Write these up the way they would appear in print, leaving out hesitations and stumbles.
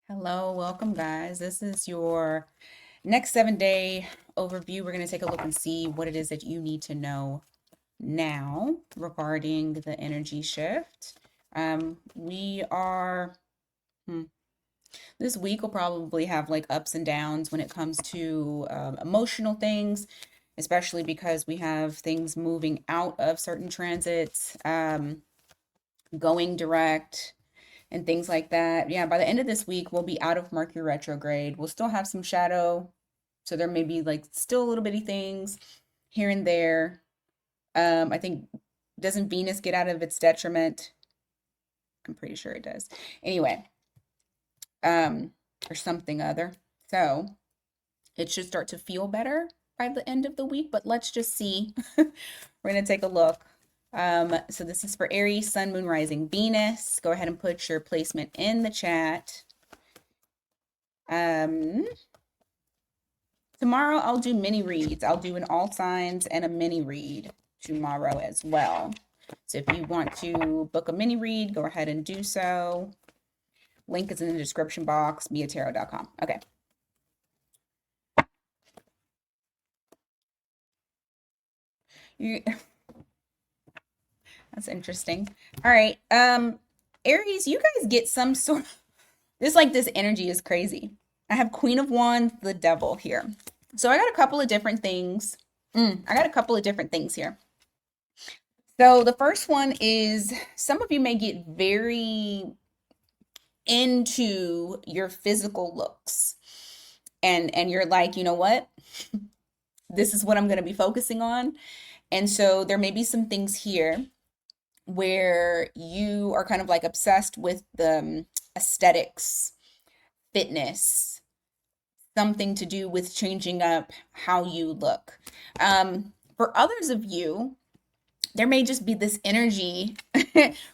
Hello, welcome guys. This is your next 7-day overview. We're going to take a look and see what it is that you need to know now regarding the energy shift. We are, hmm, this week will probably have like ups and downs when it comes to emotional things, especially because we have things moving out of certain transits, going direct and things like that. Yeah, by the end of this week, we'll be out of Mercury retrograde. We'll still have some shadow. So there may be like still little bitty things here and there. I think, doesn't Venus get out of its detriment? I'm pretty sure it does. Anyway, um, or something other. So it should start to feel better by the end of the week, but let's just see. We're gonna take a look. So this is for Aries, Sun, Moon, Rising, Venus. Go ahead and put your placement in the chat. Um, Tomorrow I'll do mini reads. I'll do an all signs and a mini read tomorrow as well. So if you want to book a mini read, go ahead and do so. Link is in the description box, miatarot.com. Okay. You, that's interesting. All right. Aries, you guys get some sort of this energy is crazy. I have Queen of Wands, the Devil here. So I got a couple of different things. I got a couple of different things here. So the first one is some of you may get very into your physical looks. And you're like, you know what? This is what I'm going to be focusing on. And so there may be some things here where you are kind of like obsessed with the aesthetics, fitness, something to do with changing up how you look. For others of you, there may just be this energy,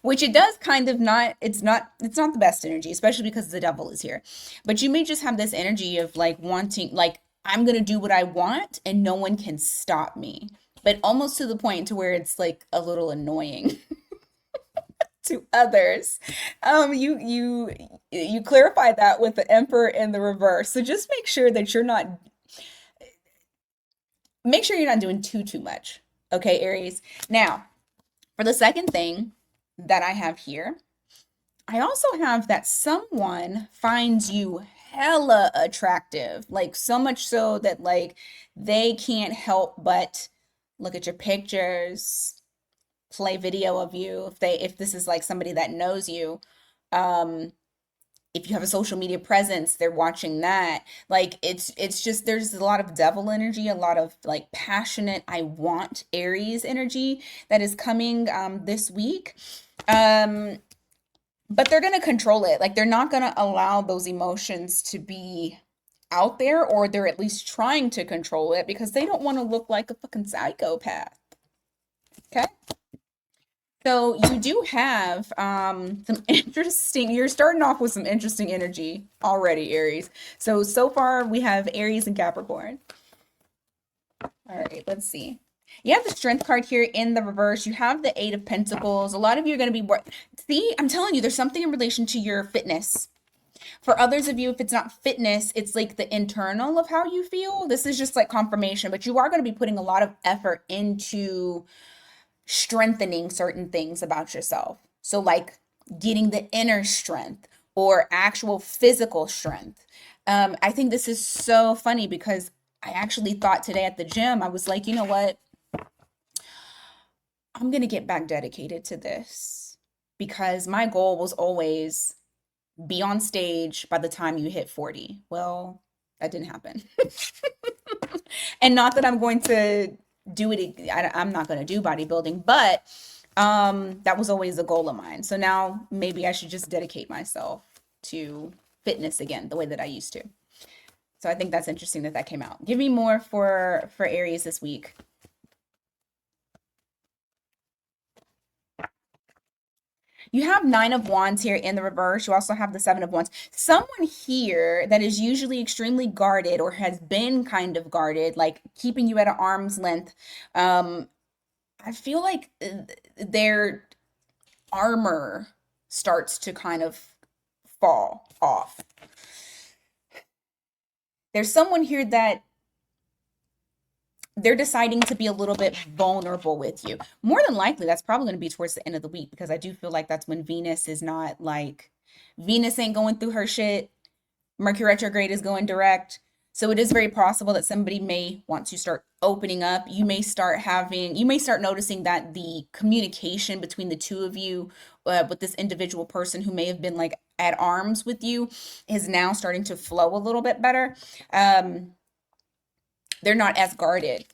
which it does kind of not, it's not the best energy, especially because the devil is here. But you may just have this energy of like wanting, like, I'm gonna do what I want and no one can stop me. But almost to the point to where it's like a little annoying to others. You clarify that with the emperor in the reverse. So just make sure you're not doing too much. Okay, Aries. Now, for the second thing that I have here, I also have that someone finds you hella attractive, like so much so that like they can't help but look at your pictures, play video of you if this is like somebody that knows you. Um if you have a social media presence, they're watching that. Like it's just there's a lot of devil energy, a lot of like passionate I want Aries energy that is coming this week. Um but they're going to control it. Like they're not going to allow those emotions to be out there, or they're at least trying to control it because they don't want to look like a fucking psychopath. Okay? So you do have some interesting, you're starting off with some interesting energy already, Aries. So far we have Aries and Capricorn. All right, let's see. You have the Strength card here in the reverse. You have the Eight of Pentacles. A lot of you are going to be see, I'm telling you, there's something in relation to your fitness. For others of you, if it's not fitness, it's like the internal of how you feel. This is just like confirmation, but you are going to be putting a lot of effort into strengthening certain things about yourself. So, like getting the inner strength or actual physical strength. I think this is so funny because I actually thought today at the gym, I was like, you know what? I'm going to get back dedicated to this because my goal was always be on stage by the time you hit 40. Well, that didn't happen. And not that I'm going to do it, I'm not going to do bodybuilding, but that was always a goal of mine. So now maybe I should just dedicate myself to fitness again, the way that I used to. So I think that's interesting that that came out. Give me more for Aries this week. You have Nine of Wands here in the reverse. You also have the Seven of Wands. Someone here that is usually extremely guarded or has been kind of guarded, like keeping you at an arm's length. I feel like their armor starts to kind of fall off. There's someone here that they're deciding to be a little bit vulnerable with you. More than likely, that's probably going to be towards the end of the week, because I do feel like that's when Venus is not like, Venus ain't going through her shit. Mercury retrograde is going direct. So it is very possible that somebody may want to start opening up. You may start noticing that the communication between the two of you, with this individual person who may have been like at arms with you, is now starting to flow a little bit better. Um, they're not as guarded.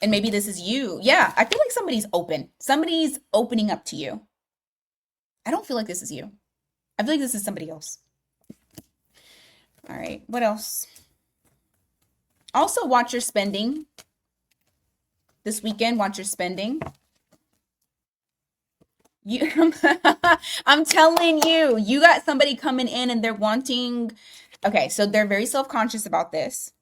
And maybe this is you. Yeah, I feel like somebody's open. Somebody's opening up to you. I don't feel like this is you. I feel like this is somebody else. All right, what else? Also, watch your spending. This weekend, watch your spending. I'm telling you, you got somebody coming in and they're wanting, okay, so they're very self-conscious about this.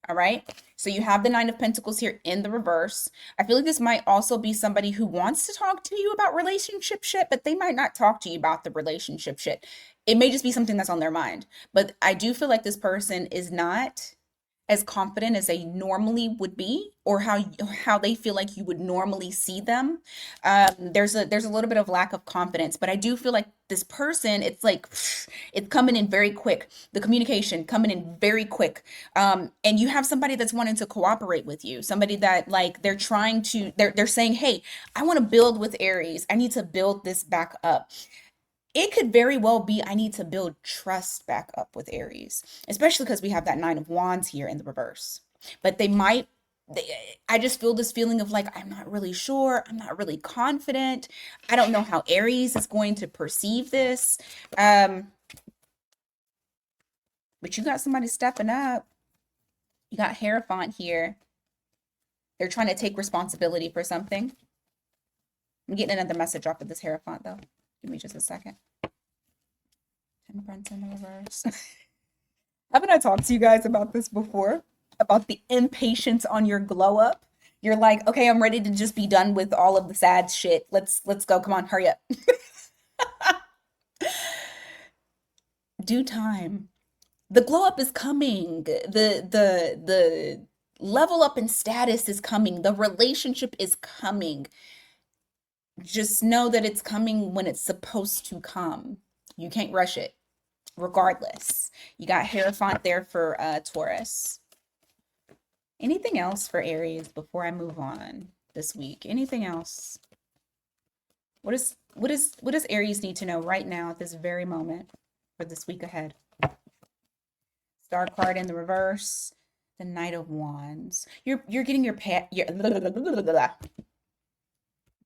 All right. So you have the Nine of Pentacles here in the reverse. I feel like this might also be somebody who wants to talk to you about relationship shit, but they might not talk to you about the relationship shit. It may just be something that's on their mind. But I do feel like this person is not as confident as they normally would be, or how they feel like you would normally see them. There's a little bit of lack of confidence, but I do feel like this person, it's like it's coming in very quick. The communication coming in very quick, and you have somebody that's wanting to cooperate with you. Somebody that like they're saying, "Hey, I want to build with Aries. I need to build this back up." It could very well be I need to build trust back up with Aries, especially because we have that Nine of Wands here in the reverse. But I just feel this feeling of like, I'm not really sure. I'm not really confident. I don't know how Aries is going to perceive this. But you got somebody stepping up. You got Hierophant here. They're trying to take responsibility for something. I'm getting another message off of this Hierophant though. Give me just a second. Temperance in the reverse. Haven't I talked to you guys about this before? About the impatience on your glow up? You're like, okay, I'm ready to just be done with all of the sad shit. Let's go. Come on, hurry up. Due time. The glow up is coming. The level up in status is coming. The relationship is coming. Just know that it's coming when it's supposed to come. You can't rush it. Regardless, you got Hierophant there for Taurus. Anything else for Aries before I move on this week? Anything else? What does Aries need to know right now at this very moment for this week ahead? Star card in the reverse, the Knight of Wands. You're getting your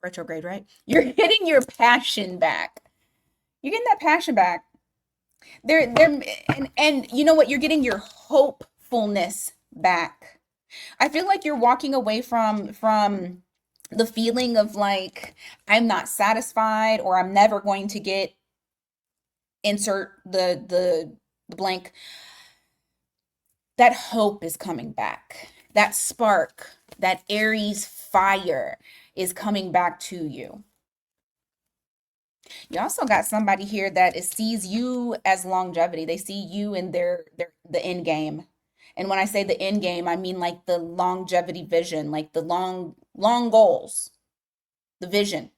retrograde, right? You're getting your passion back. You're getting that passion back. And you know what? You're getting your hopefulness back. I feel like you're walking away from the feeling of like, I'm not satisfied, or I'm never going to get, insert the blank. That hope is coming back. That spark, that Aries fire is coming back to you. You also got somebody here that sees you as longevity. They see you in the end game. And when I say the end game, I mean like the longevity vision, like the long goals, the vision,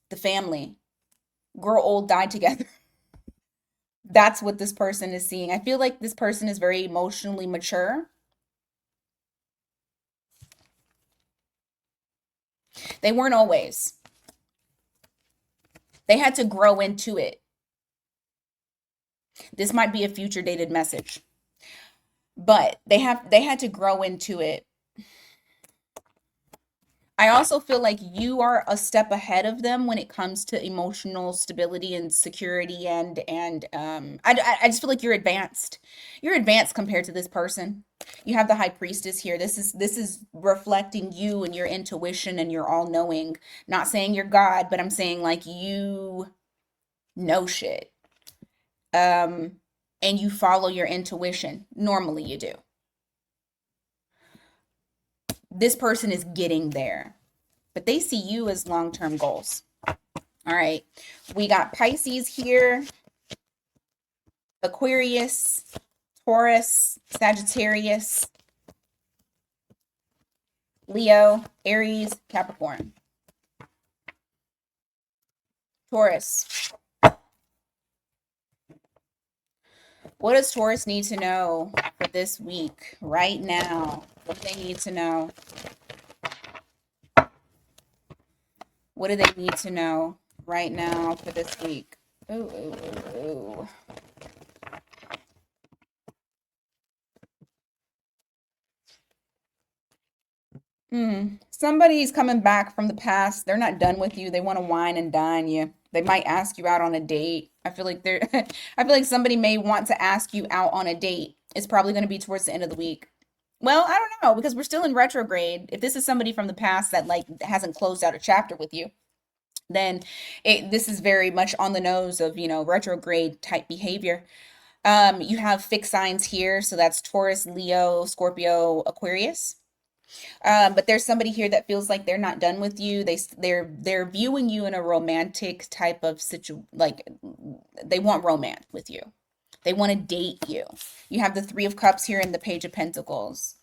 the family, grow old, die together. That's what this person is seeing. I feel like this person is very emotionally mature. They weren't always. They had to grow into it. This might be a future dated message, but they had to grow into it. I also feel like you are a step ahead of them when it comes to emotional stability and security, I just feel like you're advanced. You're advanced compared to this person. You have the High Priestess here. This is reflecting you and your intuition and your all knowing. Not saying you're God, but I'm saying like you know shit. And you follow your intuition. Normally you do. This person is getting there, but they see you as long-term goals. All right. We got Pisces here, Aquarius, Taurus, Sagittarius, Leo, Aries, Capricorn. Taurus. What does Taurus need to know for this week, right now? What do they need to know? What do they need to know right now for this week? Ooh, ooh, ooh, ooh. Somebody's coming back from the past. They're not done with you. They want to wine and dine you. They might ask you out on a date. I feel like I feel like somebody may want to ask you out on a date. It's probably going to be towards the end of the week. Well, I don't know because we're still in retrograde. If this is somebody from the past that like hasn't closed out a chapter with you, then this is very much on the nose of, retrograde type behavior. You have fixed signs here, so that's Taurus, Leo, Scorpio, Aquarius. But there's somebody here that feels like they're not done with you. They're viewing you in a romantic type of like they want romance with you. They want to date you. You have the Three of Cups here and the Page of Pentacles.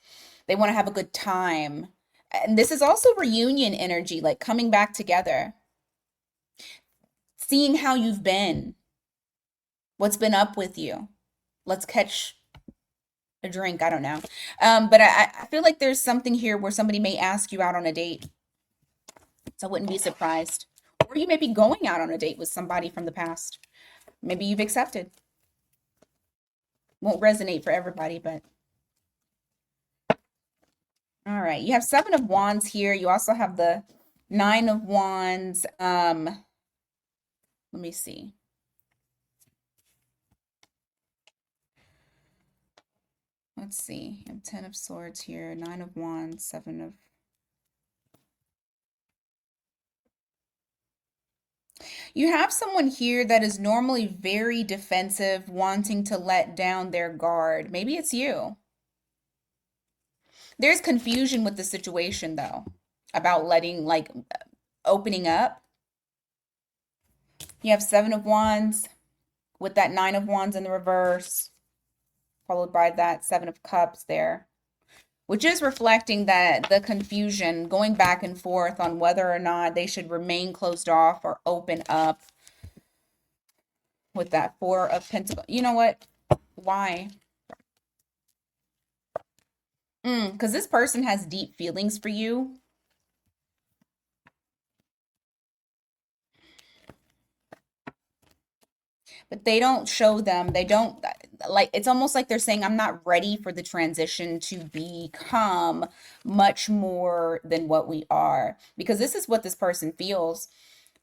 They want to have a good time. And this is also reunion energy, like coming back together, seeing how you've been, what's been up with you. Let's catch a drink. I don't know. But I feel like there's something here where somebody may ask you out on a date. So I wouldn't be surprised. Or you may be going out on a date with somebody from the past. Maybe you've accepted. Won't resonate for everybody, but. All right. You have Seven of Wands here. You also have the Nine of Wands. Let me see. Let's see. You have Ten of Swords here, Nine of Wands, Seven of. You have someone here that is normally very defensive, wanting to let down their guard. Maybe it's you. There's confusion with the situation, though, about opening up. You have Seven of Wands with that Nine of Wands in the reverse, followed by that Seven of Cups there, which is reflecting that the confusion, going back and forth on whether or not they should remain closed off or open up with that Four of Pentacles. You know what? Why? Because this person has deep feelings for you. But they don't show them. They don't, like, it's almost like they're saying, I'm not ready for the transition to become much more than what we are. Because this is what this person feels.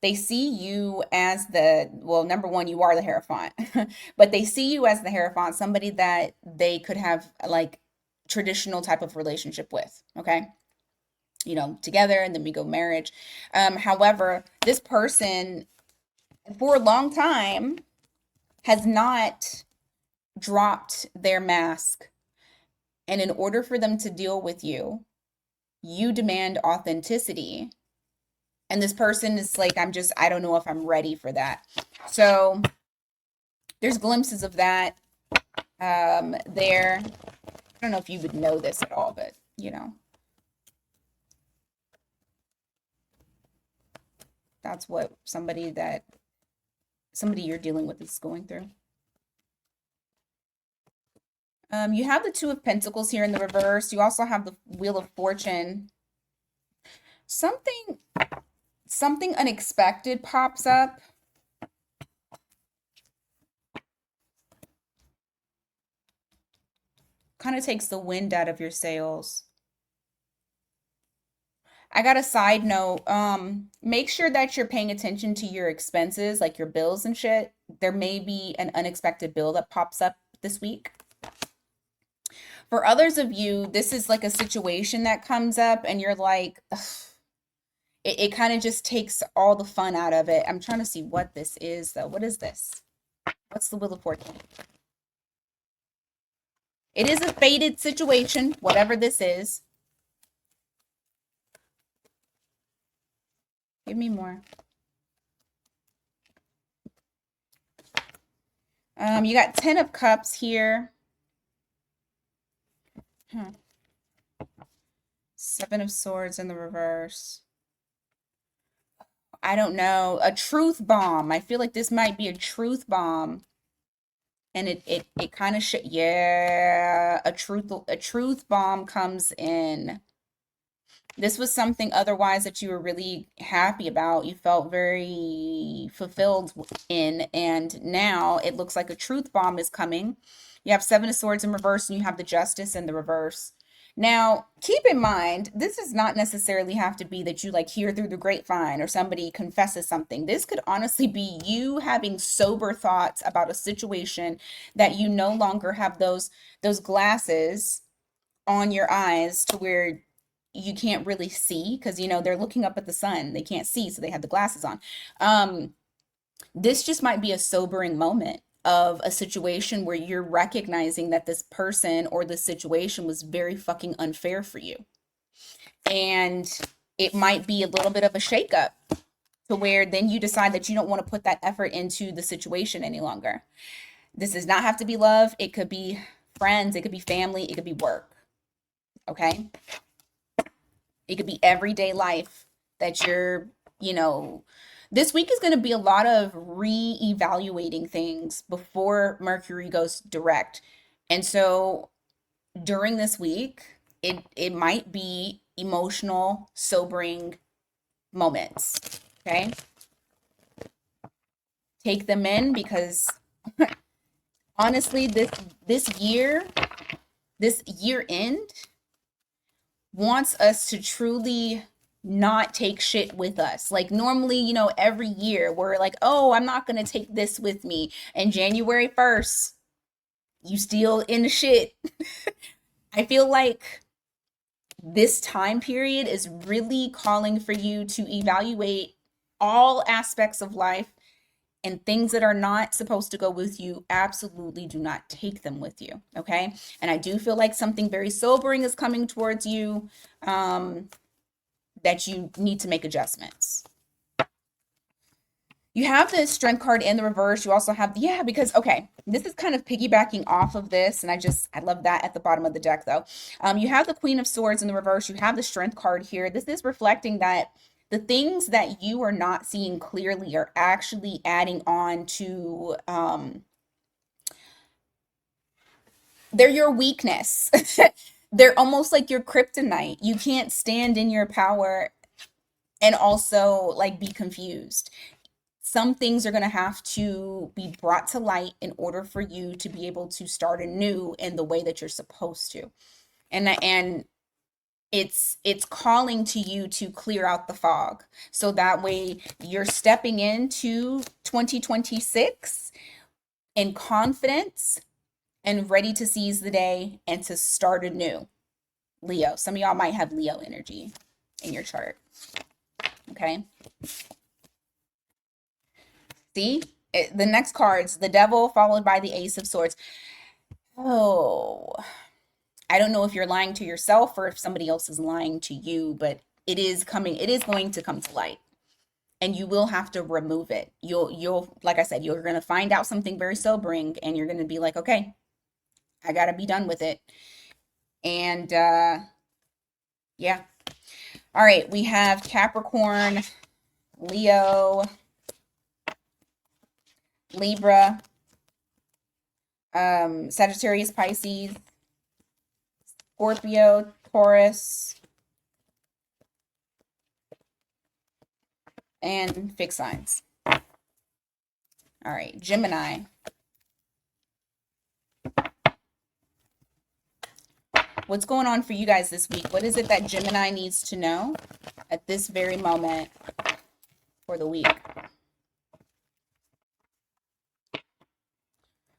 They see you as well, number one, you are the Hierophant, but they see you as the Hierophant, somebody that they could have like traditional type of relationship with, okay? Together, and then we go marriage. However, this person for a long time has not dropped their mask. And in order for them to deal with you, you demand authenticity. And this person is like, I don't know if I'm ready for that. So there's glimpses of that there. I don't know if you would know this at all, but that's what somebody you're dealing with is going through. You have the Two of Pentacles here in the reverse. You also have the Wheel of Fortune. Something unexpected pops up. Kind of takes the wind out of your sails. I got a side note. Make sure that you're paying attention to your expenses, like your bills and shit. There may be an unexpected bill that pops up this week. For others of you, this is like a situation that comes up and you're like, ugh, it kind of just takes all the fun out of it. I'm trying to see what this is, though. What is this? What's the Wheel of Fortune? It is a fated situation, whatever this is. Give me more. You got Ten of Cups here. Hmm. Seven of Swords in the reverse. I don't know. A truth bomb. I feel like this might be a truth bomb. And it kind of yeah, a truth bomb comes in. This was something otherwise that you were really happy about. You felt very fulfilled in, and now it looks like a truth bomb is coming. You have Seven of Swords in reverse, and you have the Justice in the reverse. Now, keep in mind, this does not necessarily have to be that you like hear through the grapevine or somebody confesses something. This could honestly be you having sober thoughts about a situation that you no longer have those glasses on your eyes to where you can't really see because they're looking up at the sun. They can't see, so they have the glasses on. This just might be a sobering moment of a situation where you're recognizing that this person or this situation was very fucking unfair for you. And it might be a little bit of a shakeup to where then you decide that you don't want to put that effort into the situation any longer. This does not have to be love. It could be friends, it could be family, it could be work. Okay. It could be everyday life that this week is going to be a lot of re-evaluating things before Mercury goes direct. And so during this week, it might be emotional, sobering moments. Okay? Take them in because honestly, this year end wants us to truly not take shit with us. Like normally, every year we're like, "Oh, I'm not going to take this with me." And January 1st, you still in the shit. I feel like this time period is really calling for you to evaluate all aspects of life, and things that are not supposed to go with you, absolutely do not take them with you. Okay. And I do feel like something very sobering is coming towards you. That you need to make adjustments. You have the strength card in the reverse. You also have, yeah, because, okay, this is kind of piggybacking off of this. And I love that at the bottom of the deck, though. You have the Queen of Swords in the reverse. You have the strength card here. This is reflecting that the things that you are not seeing clearly are actually adding on to, they're your weakness. They're almost like your kryptonite. You can't stand in your power and also like be confused. Some things are going to have to be brought to light in order for you to be able to start anew in the way that you're supposed to. And it's calling to you to clear out the fog. So that way you're stepping into 2026 in confidence and ready to seize the day and to start anew. Leo. Some of y'all might have Leo energy in your chart. Okay. See? The next card's the Devil followed by the Ace of Swords. Oh, I don't know if you're lying to yourself or if somebody else is lying to you, but it is going to come to light. And you will have to remove it. You'll like I said, you're going to find out something very sobering and you're going to be like, "Okay, I got to be done with it." And yeah. All right, we have Capricorn, Leo, Libra, Sagittarius, Pisces, Scorpio, Taurus, and fixed signs. All right, Gemini. What's going on for you guys this week? What is it that Gemini needs to know at this very moment for the week?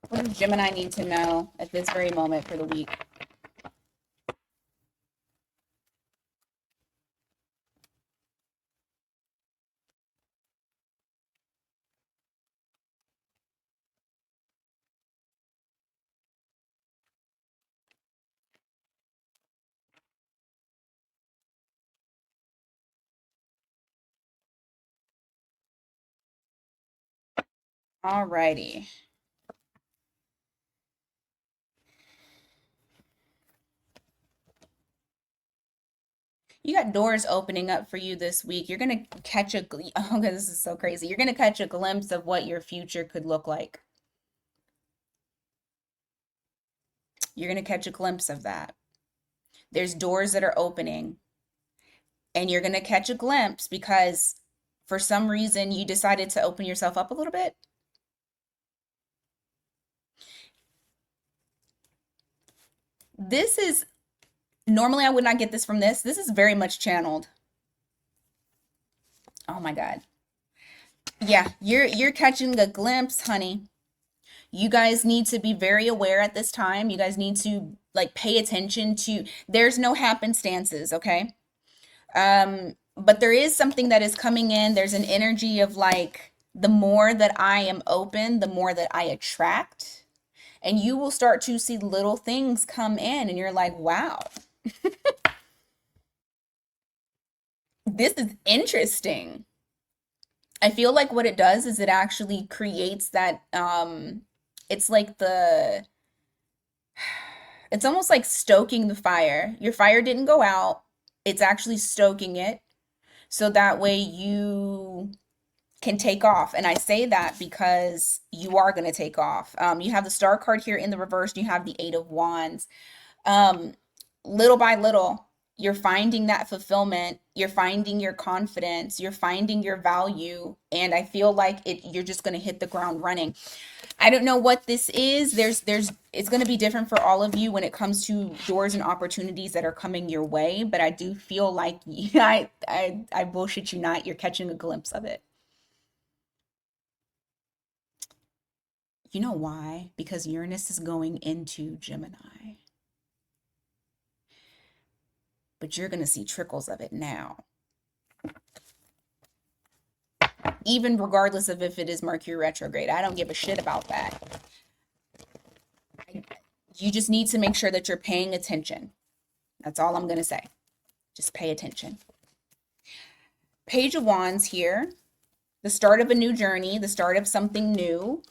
What does Gemini need to know at this very moment for the week? All righty. You got doors opening up for you this week. You're gonna catch a oh, this is so crazy. You're gonna catch a glimpse of what your future could look like. You're gonna catch a glimpse of that. There's doors that are opening, and you're gonna catch a glimpse because for some reason you decided to open yourself up a little bit. This is normally I would not get this from this. This is very much channeled. Oh my God. Yeah, you're catching a glimpse, honey. You guys need to be very aware at this time. You guys need to like pay attention to there's no happenstances, okay? But there is something that is coming in. There's an energy of like the more that I am open, the more that I attract. And you will start to see little things come in and you're like, wow, this is interesting. I feel like what it does is it actually creates that it's like it's almost like stoking the fire. Your fire didn't go out. It's actually stoking it so that way you can take off. And I say that because you are going to take off. You have the star card here in the reverse, and you have the Eight of Wands. Um, little by little, you're finding that fulfillment, you're finding your confidence, you're finding your value, and I feel like you're just going to hit the ground running. I don't know what this is. There's it's going to be different for all of you when it comes to doors and opportunities that are coming your way, but I do feel like I bullshit you not, you're catching a glimpse of it. You know why? Because Uranus is going into Gemini. But you're going to see trickles of it now. Even regardless of if it is Mercury retrograde. I don't give a shit about that. You just need to make sure that you're paying attention. That's all I'm going to say. Just pay attention. Page of Wands here. The start of a new journey, the start of something new.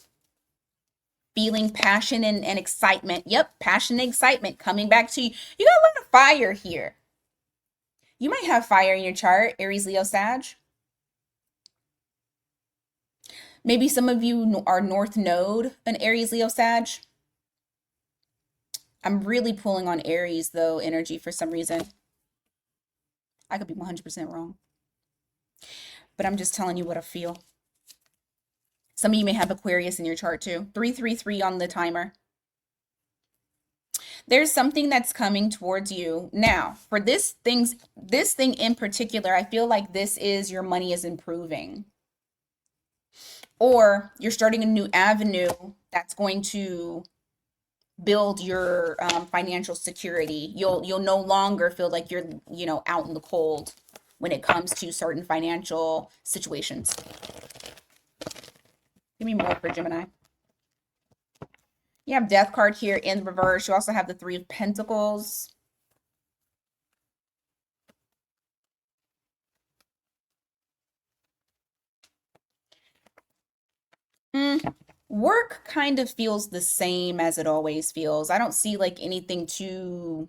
Feeling passion and excitement. Yep, passion and excitement coming back to you. You got a lot of fire here. You might have fire in your chart, Aries, Leo, Sag. Maybe some of you are North Node, an Aries, Leo, Sag. I'm really pulling on Aries, though, energy for some reason. I could be 100% wrong. But I'm just telling you what I feel. Some of you may have Aquarius in your chart, too. 333 on the timer. There's something that's coming towards you. Now, for this thing in particular, I feel like this is your money is improving. Or you're starting a new avenue that's going to build your financial security. You'll no longer feel like you're, out in the cold when it comes to certain financial situations. Give me more for Gemini. You have Death card here in reverse. You also have the Three of Pentacles. Work kind of feels the same as it always feels. I don't see like anything too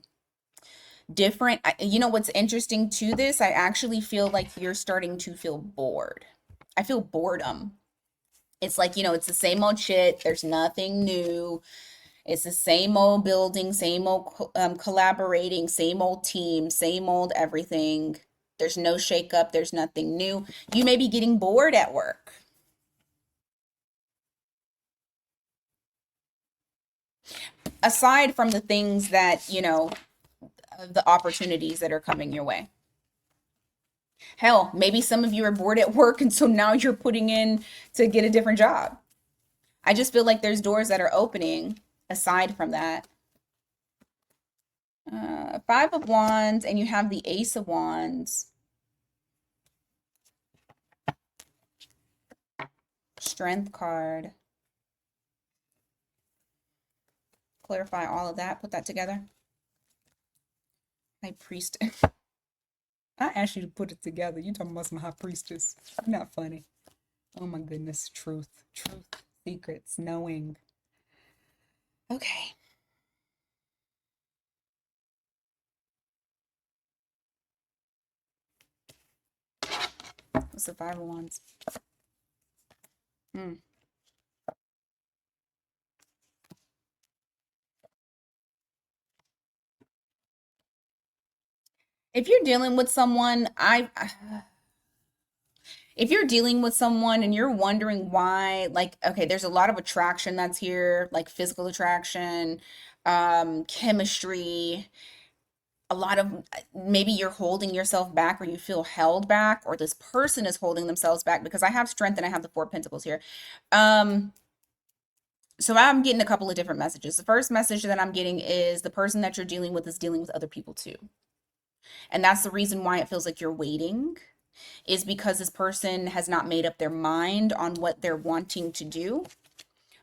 different. You know what's interesting to this? I actually feel like you're starting to feel bored. I feel boredom. It's like, it's the same old shit. There's nothing new. It's the same old building, same old collaborating, same old team, same old everything. There's no shakeup. There's nothing new. You may be getting bored at work. Aside from the things that, the opportunities that are coming your way. Hell, maybe some of you are bored at work and so now you're putting in to get a different job. I just feel like there's doors that are opening aside from that. Five of Wands, and you have the Ace of Wands. Strength card. Clarify all of that. Put that together. High Priestess. I asked you to put it together. You talking about some High Priestess. Not funny. Oh my goodness. Truth. Truth. Secrets. Knowing. Okay. Opposite Five of Wands. Hmm. If you're dealing with someone, if you're dealing with someone and you're wondering why, like, okay, there's a lot of attraction that's here, like physical attraction, chemistry, a lot of maybe you're holding yourself back or you feel held back, or this person is holding themselves back because I have Strength and I have the Four of Pentacles here. So I'm getting a couple of different messages. The first message that I'm getting is the person that you're dealing with is dealing with other people too. And that's the reason why it feels like you're waiting, is because this person has not made up their mind on what they're wanting to do.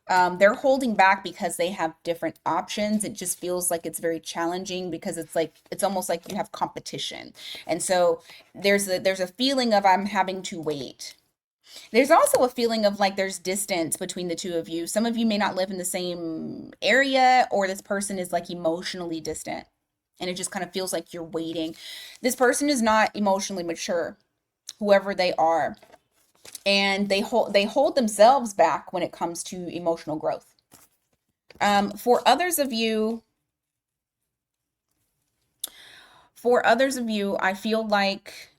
They're holding back because they have different options. It just feels like it's very challenging because it's almost like you have competition. And so there's a feeling of I'm having to wait. There's also a feeling of like there's distance between the two of you. Some of you may not live in the same area, or this person is like emotionally distant. And it just kind of feels like you're waiting. This person is not emotionally mature, whoever they are, and they hold themselves back when it comes to emotional growth. For others of you, I feel like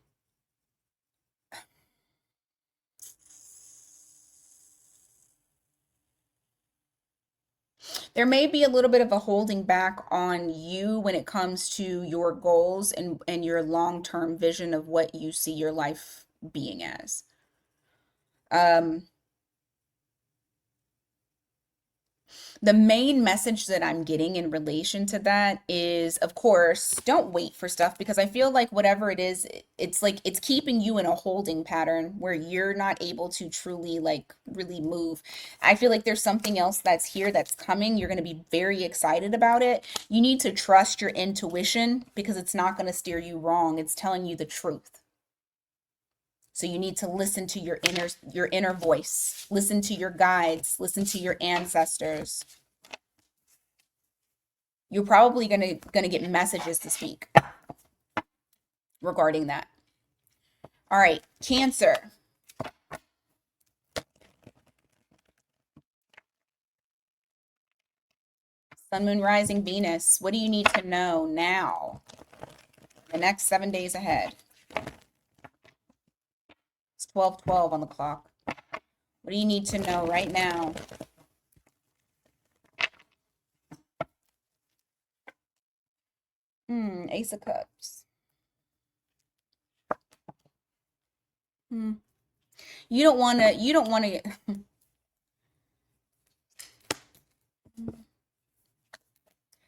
there may be a little bit of a holding back on you when it comes to your goals and your long-term vision of what you see your life being as. Um, the main message that I'm getting in relation to that is, of course, don't wait for stuff, because I feel like whatever it is, it's like it's keeping you in a holding pattern where you're not able to truly like really move. I feel like there's something else that's here that's coming. You're going to be very excited about it. You need to trust your intuition because it's not going to steer you wrong. It's telling you the truth. So you need to listen to your inner voice, listen to your guides, listen to your ancestors. You're probably gonna get messages to speak regarding that. All right, Cancer. Sun, Moon, Rising, Venus. What do you need to know now? The next 7 days ahead. It's 12:12 on the clock. What do you need to know right now? Ace of Cups. You don't want to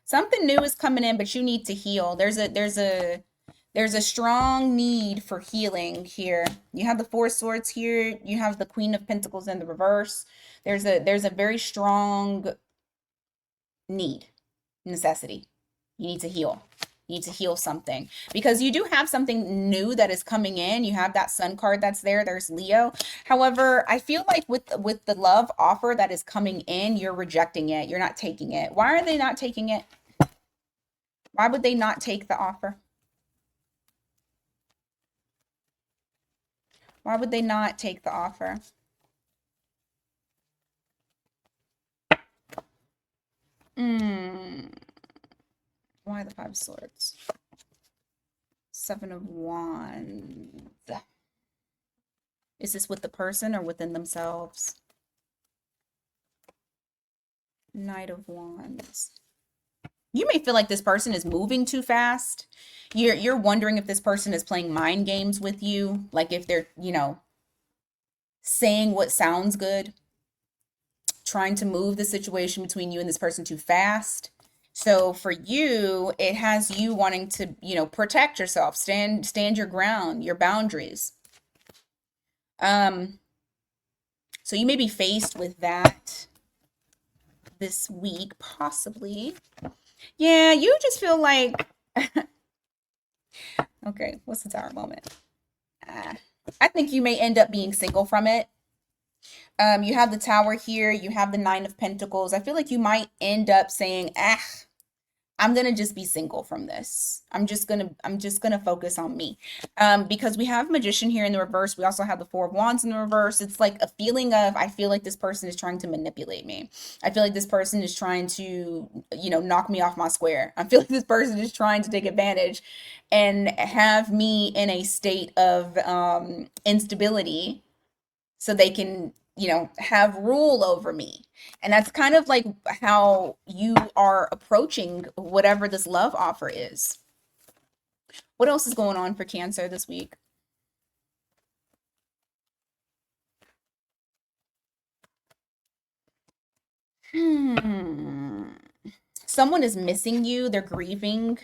something new is coming in, but you need to heal. There's a strong need for healing here. You have the Four of Swords here. You have the Queen of Pentacles in the reverse. There's a very strong need, necessity. You need to heal. You need to heal something, because you do have something new that is coming in. You have that Sun card that's there. There's Leo. However, I feel like with the love offer that is coming in, you're rejecting it. You're not taking it. Why are they not taking it? Why would they not take the offer? Why would they not take the offer? Why the Five of Swords? Seven of Wands. Is this with the person or within themselves? Knight of Wands. You may feel like this person is moving too fast. You're wondering if this person is playing mind games with you, like if they're, saying what sounds good, trying to move the situation between you and this person too fast. So for you, it has you wanting to, protect yourself, stand your ground, your boundaries. So you may be faced with that this week, possibly. Yeah, you just feel like, okay, what's the Tower moment? I think you may end up being single from it. You have the Tower here. You have the Nine of Pentacles. I feel like you might end up saying, I'm gonna just be single from this. I'm just gonna focus on me. Because we have Magician here in the reverse. We also have the Four of Wands in the reverse. It's like a feeling of, I feel like this person is trying to manipulate me. I feel like this person is trying to, knock me off my square. I feel like this person is trying to take advantage and have me in a state of instability so they can, have rule over me. And that's kind of like how you are approaching whatever this love offer is. What else is going on for Cancer this week? Hmm. Someone is missing you. They're grieving.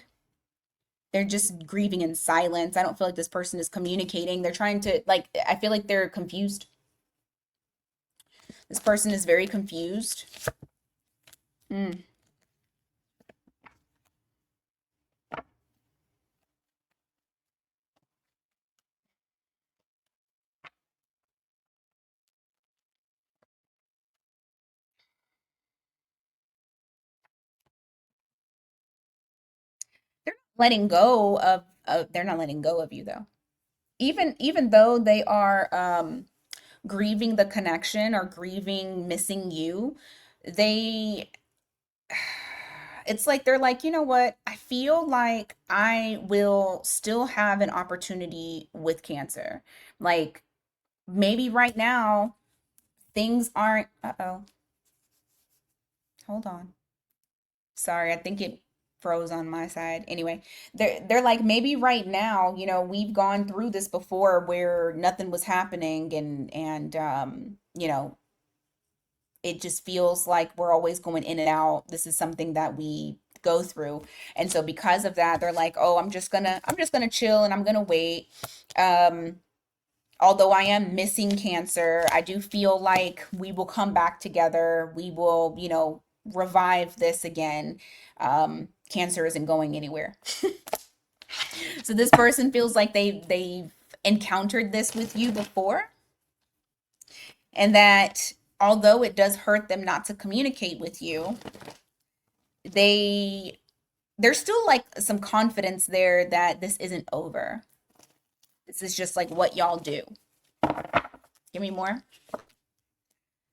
They're just grieving in silence. I don't feel like this person is communicating. They're trying to, like, I feel like they're confused. This person is very confused. Mm. They're not letting go of they're not letting go of you though. Even though they are grieving the connection or grieving missing you, they it's like they're like, you know what? I feel like I will still have an opportunity with Cancer. Like maybe right now things aren't, uh-oh, hold on. Sorry, I think it froze on my side. Anyway, they're like maybe right now, we've gone through this before where nothing was happening and it just feels like we're always going in and out. This is something that we go through. And so because of that, they're like, "Oh, I'm just going to chill and I'm going to wait." Um although I am missing Cancer, I do feel like we will come back together. We will, revive this again. Cancer isn't going anywhere. So this person feels like they've encountered this with you before, and that although it does hurt them not to communicate with you, they there's still like some confidence there that this isn't over. This is just like what y'all do. Give me more.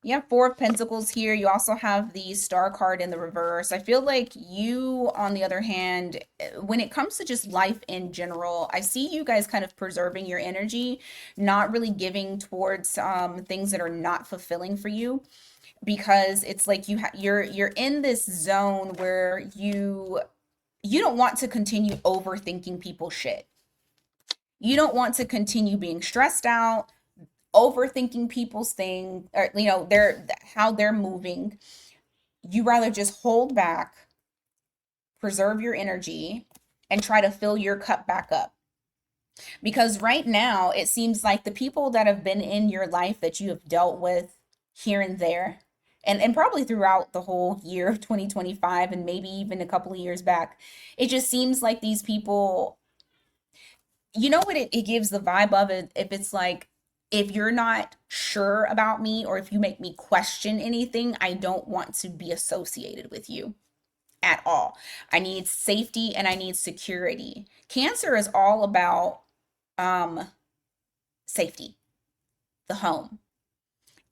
You have Four of Pentacles here. You also have the Star card in the reverse. I feel like you, on the other hand, when it comes to just life in general, I see you guys kind of preserving your energy, not really giving towards things that are not fulfilling for you, because it's like you're in this zone where you don't want to continue overthinking people's shit. You don't want to continue being stressed out, overthinking people's thing, or their how they're moving. You rather just hold back, preserve your energy, and try to fill your cup back up. Because right now it seems like the people that have been in your life that you have dealt with here and there, and probably throughout the whole year of 2025 and maybe even a couple of years back, it just seems like these people, you know what it gives the vibe of it, if it's like, if you're not sure about me or if you make me question anything, I don't want to be associated with you at all. I need safety and I need security. Cancer is all about um safety, the home.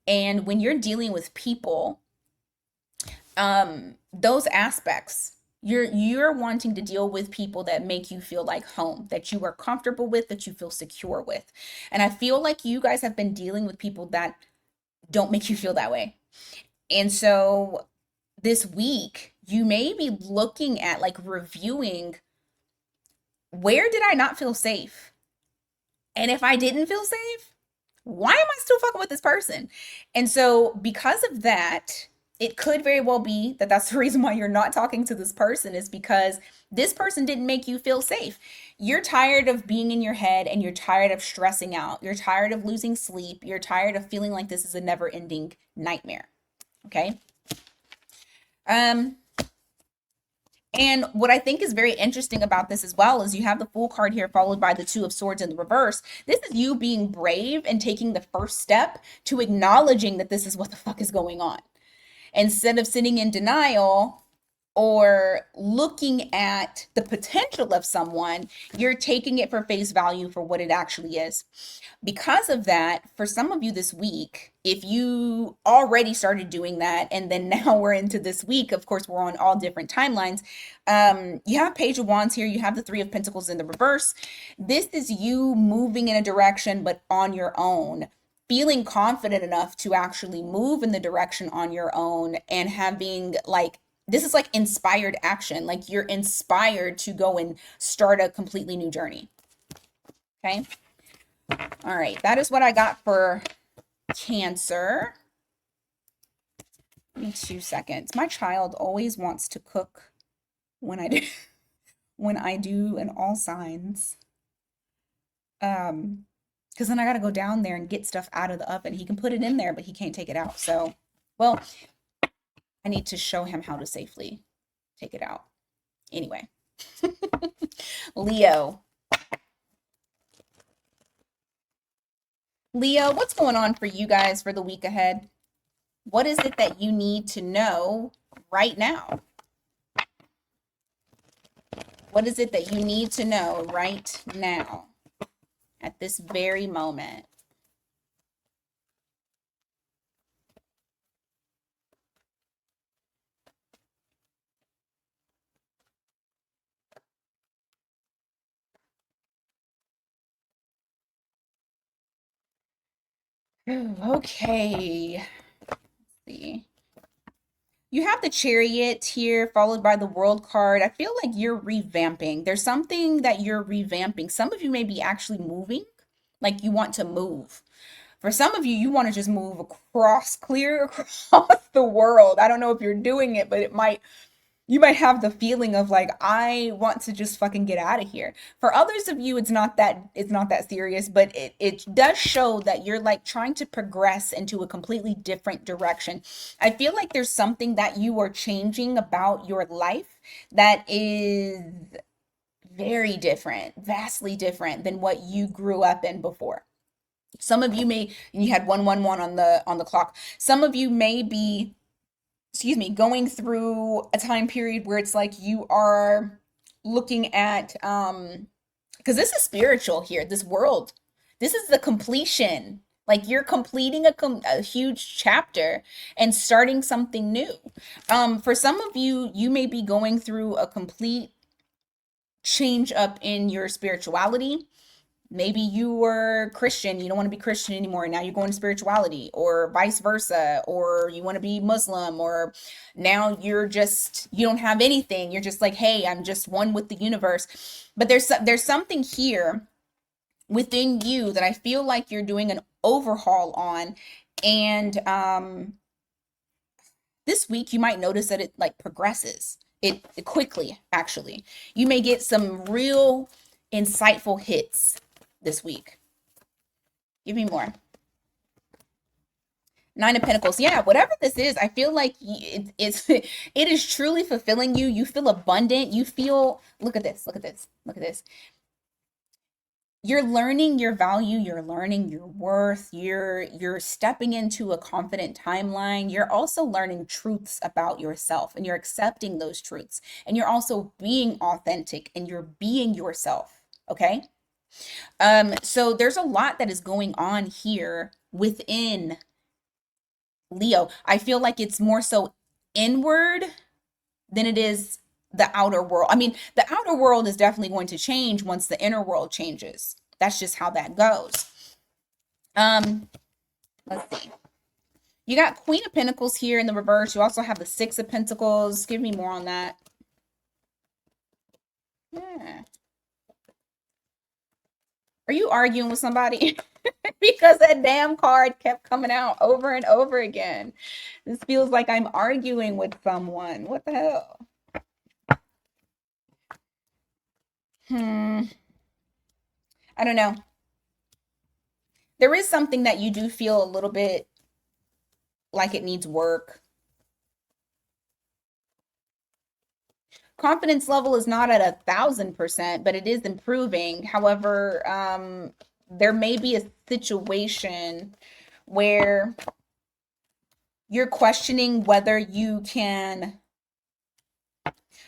And when you're dealing with people, those aspects, you're wanting to deal with people that make you feel like home, that you are comfortable with, that you feel secure with. And I feel like you guys have been dealing with people that don't make you feel that way. And so this week you may be looking at, like, reviewing, where did I not feel safe? And if I didn't feel safe, why am I still fucking with this person? And so, because of that, it could very well be that that's the reason why you're not talking to this person, is because this person didn't make you feel safe. You're tired of being in your head and you're tired of stressing out. You're tired of losing sleep. You're tired of feeling like this is a never ending nightmare. Okay. Um, and what I think is very interesting about this as well is you have the Fool card here followed by the Two of Swords in the reverse. This is you being brave and taking the first step to acknowledging that this is what the fuck is going on. Instead of sitting in denial, or looking at the potential of someone, you're taking it for face value for what it actually is. Because of that, for some of you this week, if you already started doing that, and then now we're into this week, of course, we're on all different timelines. You have Page of Wands here, you have the Three of Pentacles in the reverse. This is you moving in a direction, but on your own, feeling confident enough to actually move in the direction on your own, and having like, this is like inspired action. Like you're inspired to go and start a completely new journey. Okay. All right. That is what I got for Cancer. Give me 2 seconds. My child always wants to cook when I do when I do an all signs. Because then I gotta go down there and get stuff out of the oven. He can put it in there, but he can't take it out. So, well, I need to show him how to safely take it out. Anyway. Leo. Leo, what's going on for you guys for the week ahead? What is it that you need to know right now? What is it that you need to know right now at this very moment? Okay. Let's see. You have the Chariot here, followed by the World card. I feel like you're revamping. There's something that you're revamping. Some of you may be actually moving, like you want to move. For some of you, you want to just move across, clear across the world. I don't know if you're doing it, but you might have the feeling of like, I want to just fucking get out of here. For others of you, it's not that serious, but it does show that you're like trying to progress into a completely different direction. I feel like there's something that you are changing about your life that is very different, vastly different than what you grew up in before. Some of you may, you had 111 on the clock. Some of you may be, excuse me, going through a time period where it's like you are looking at because this is spiritual here, this world. This is the completion. Like you're completing a huge chapter and starting something new. For some of you, you may be going through a complete change up in your spirituality. Maybe you were Christian, you don't want to be Christian anymore, now you're going to spirituality, or vice versa, or you want to be Muslim, or now you don't have anything, you're just like, hey, I'm just one with the universe. But there's something here within you that I feel like you're doing an overhaul on. And this week you might notice that it like progresses it quickly. Actually, you may get some real insightful hits this week. Give me more. Nine of Pentacles. Yeah, whatever this is, I feel like it is truly fulfilling you. You feel abundant. You feel, look at this, look at this, look at this. You're learning your value, you're learning your worth, you're stepping into a confident timeline. You're also learning truths about yourself, and you're accepting those truths. And you're also being authentic, and you're being yourself, okay? So there's a lot that is going on here within Leo. I feel like it's more so inward than it is the outer world. I mean, the outer world is definitely going to change once the inner world changes. That's just how that goes. Let's see. You got Queen of Pentacles here in the reverse. You also have the Six of Pentacles. Give me more on that. Yeah. Are you arguing with somebody? Because that damn card kept coming out over and over again. This feels like I'm arguing with someone. What the hell? I don't know. There is something that you do feel a little bit like it needs work. Confidence level is not at 1,000%, but it is improving. However, there may be a situation where you're questioning whether you can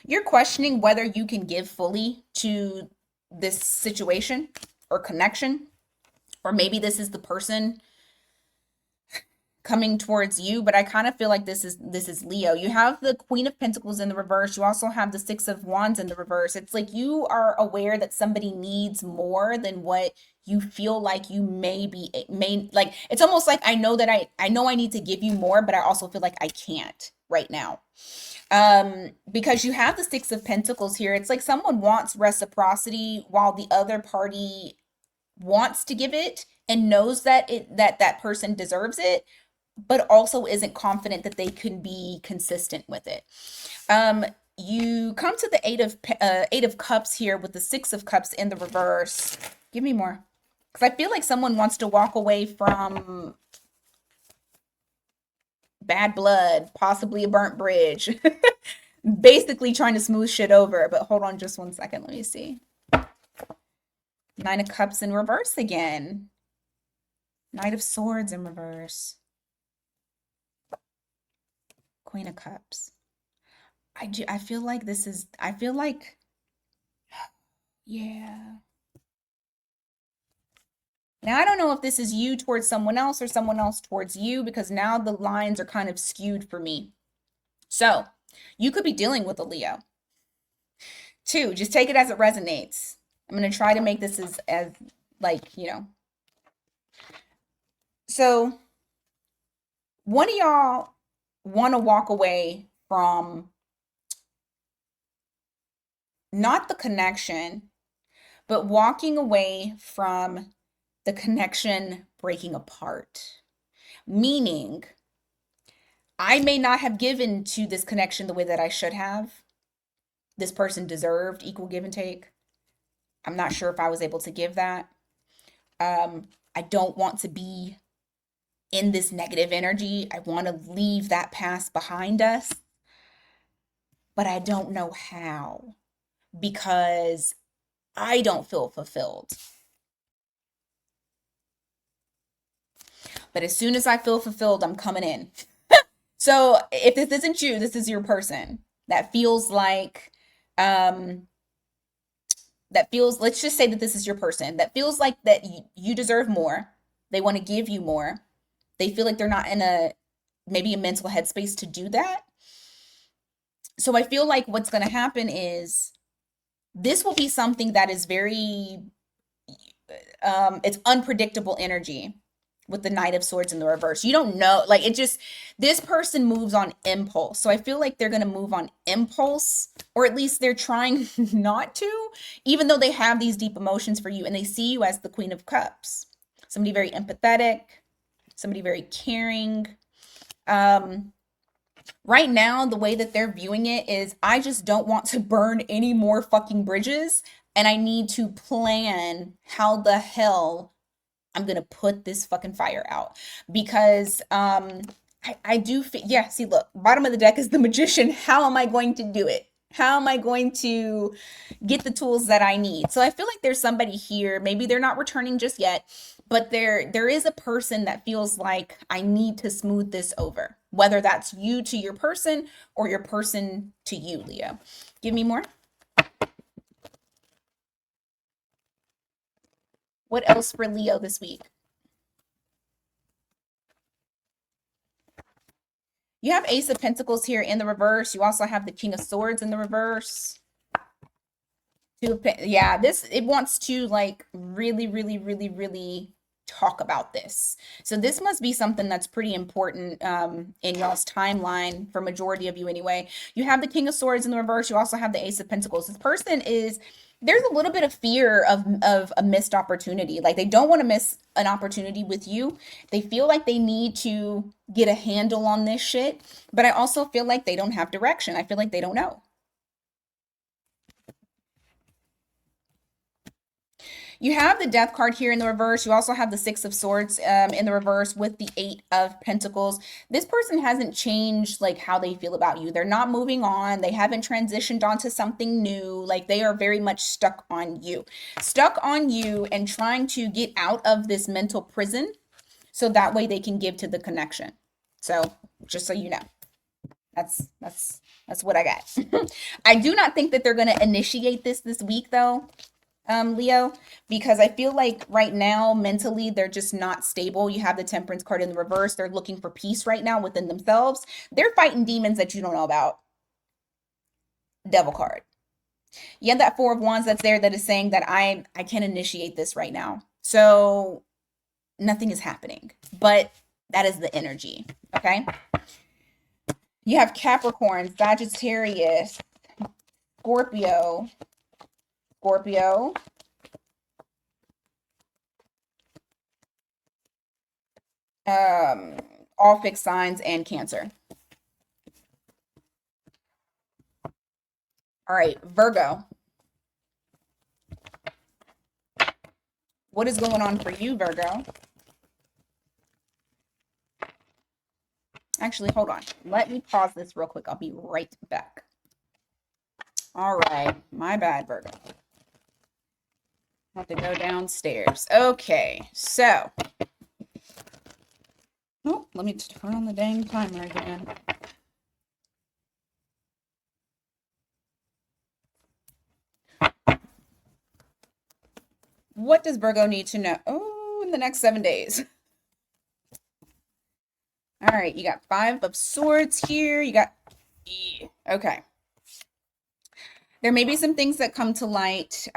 You're questioning whether you can give fully to this situation or connection, or maybe this is the person coming towards you, but I kind of feel like this is Leo. You have the Queen of Pentacles in the reverse. You also have the Six of Wands in the reverse. It's like you are aware that somebody needs more than what you feel like you may like. It's almost like I know I need to give you more, but I also feel like I can't right now. Because you have the Six of Pentacles here. It's like someone wants reciprocity while the other party wants to give it and knows that that person deserves it, but also isn't confident that they can be consistent with it. You come to the Eight of Cups here with the Six of Cups in the reverse. Give me more, because I feel like someone wants to walk away from bad blood, possibly a burnt bridge, basically trying to smooth shit over. But hold on just one second. Let me see. Nine of Cups in reverse again. Knight of Swords in reverse. Queen of Cups. I feel like yeah. Now, I don't know if this is you towards someone else or someone else towards you, because now the lines are kind of skewed for me. So you could be dealing with a Leo. Two, just take it as it resonates. I'm going to try to make this as like, So one of y'all want to walk away from not the connection, but walking away from the connection breaking apart. Meaning, I may not have given to this connection the way that I should have. This person deserved equal give and take. I'm not sure if I was able to give that. I don't want to be in this negative energy. I want to leave that past behind us, but I don't know how, because I don't feel fulfilled. But as soon as I feel fulfilled, I'm coming in. So if this isn't you, this is your person that feels like, let's just say that this is your person that feels like that you deserve more. They want to give you more. They feel like they're not in maybe a mental headspace to do that. So I feel like what's going to happen is this will be something that is very, it's unpredictable energy with the Knight of Swords in the reverse. You don't know, like this person moves on impulse. So I feel like they're going to move on impulse, or at least they're trying not to, even though they have these deep emotions for you and they see you as the Queen of Cups. Somebody very empathetic, somebody very caring. Right now, the way that they're viewing it is, I just don't want to burn any more fucking bridges, and I need to plan how the hell I'm gonna put this fucking fire out. Because I do yeah, see, look, bottom of the deck is the Magician. How am I going to do it? How am I going to get the tools that I need? So I feel like there's somebody here, maybe they're not returning just yet, but there is a person that feels like I need to smooth this over, whether that's you to your person or your person to you, Leo. Give me more. What else for Leo this week? You have Ace of Pentacles here in the reverse. You also have the King of Swords in the reverse. Yeah, it wants to like really, really, really, really talk about this. So this must be something that's pretty important in y'all's timeline, for majority of you anyway. You have the King of Swords in the reverse. You also have the Ace of Pentacles. This person there's a little bit of fear of a missed opportunity. Like, they don't want to miss an opportunity with you. They feel like they need to get a handle on this shit, but I also feel like they don't have direction. I feel like they don't know. You have the Death card here in the reverse. You also have the Six of Swords in the reverse with the Eight of Pentacles. This person hasn't changed like how they feel about you. They're not moving on. They haven't transitioned onto something new. Like, they are very much stuck on you. Stuck on you and trying to get out of this mental prison so that way they can give to the connection. So just so you know. That's what I got. I do not think that they're going to initiate this week though, Leo, because I feel like right now mentally they're just not stable. You have the Temperance card in the reverse. They're looking for peace right now within themselves. They're fighting demons that you don't know about. Devil card. You have that Four of Wands that's there that is saying that I can't initiate this right now. So nothing is happening. But that is the energy. Okay. You have Capricorn, Sagittarius, Scorpio, all fixed signs, and Cancer. All right, Virgo. What is going on for you, Virgo? Actually, hold on. Let me pause this real quick. I'll be right back. All right, my bad, Virgo. I have to go downstairs. Okay, so. Oh, let me turn on the dang timer again. What does Virgo need to know? Oh, in the next 7 days. All right, you got Five of Swords here. You got, okay. There may be some things that come to light.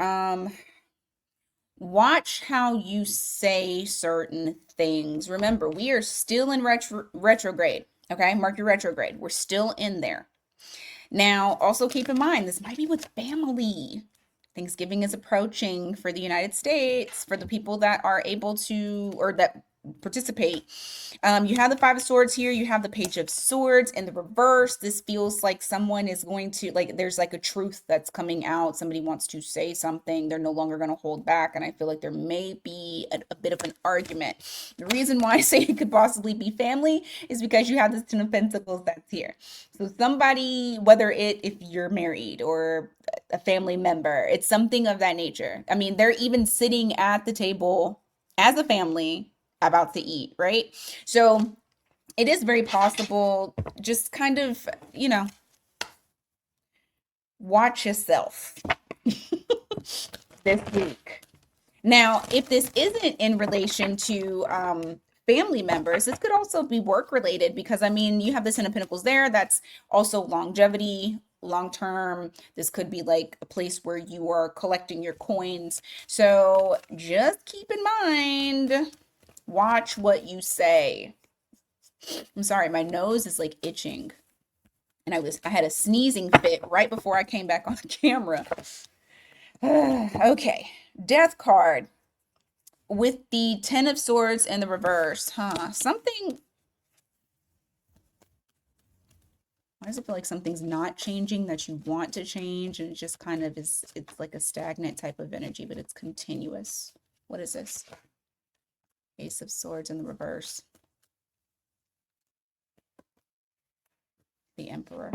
Watch how you say certain things. Remember, we are still in retrograde, okay? Mercury retrograde. We're still in there. Now, also keep in mind, this might be with family. Thanksgiving is approaching for the United States, for the people that are able to, or that participate. You have the Five of Swords here. You have the Page of Swords in the reverse. This feels like someone is going to, like, there's like a truth that's coming out. Somebody wants to say something. They're no longer going to hold back. And I feel like there may be a bit of an argument. The reason why I say it could possibly be family is because you have this Ten of Pentacles that's here. So somebody, whether if you're married or a family member, it's something of that nature. I mean, they're even sitting at the table as a family about to eat, right? So it is very possible. Just kind of, watch yourself this week. Now, if this isn't in relation to family members, this could also be work related, because I mean, you have the Ten of Pentacles there. That's also longevity, long term. This could be like a place where you are collecting your coins. So just keep in mind, watch what you say. I'm sorry, my nose is like itching. And I had a sneezing fit right before I came back on the camera. Okay, Death card with the Ten of Swords in the reverse, something. Why does it feel like something's not changing that you want to change, and it just kind of is, it's like a stagnant type of energy, but it's continuous. What is this? Ace of Swords in the reverse. The Emperor.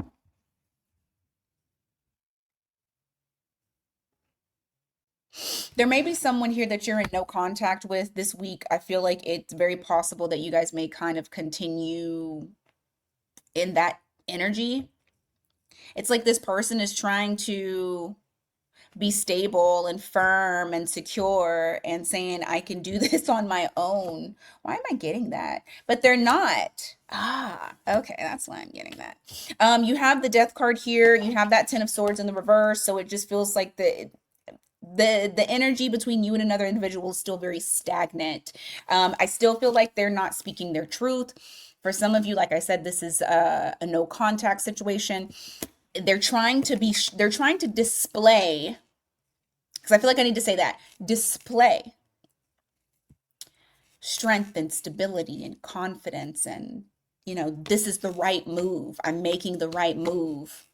There may be someone here that you're in no contact with this week. I feel like it's very possible that you guys may kind of continue in that energy. It's like this person is trying to be stable and firm and secure and saying, I can do this on my own. Why am I getting that? But they're not. Okay, that's why I'm getting that. You have the Death card here. You have that Ten of Swords in the reverse. So it just feels like the energy between you and another individual is still very stagnant. I still feel like they're not speaking their truth. For some of you, like I said, this is a no contact situation. They're trying to display, because I feel like I need to say that, display strength and stability and confidence, and this is the right move. I'm making the right move.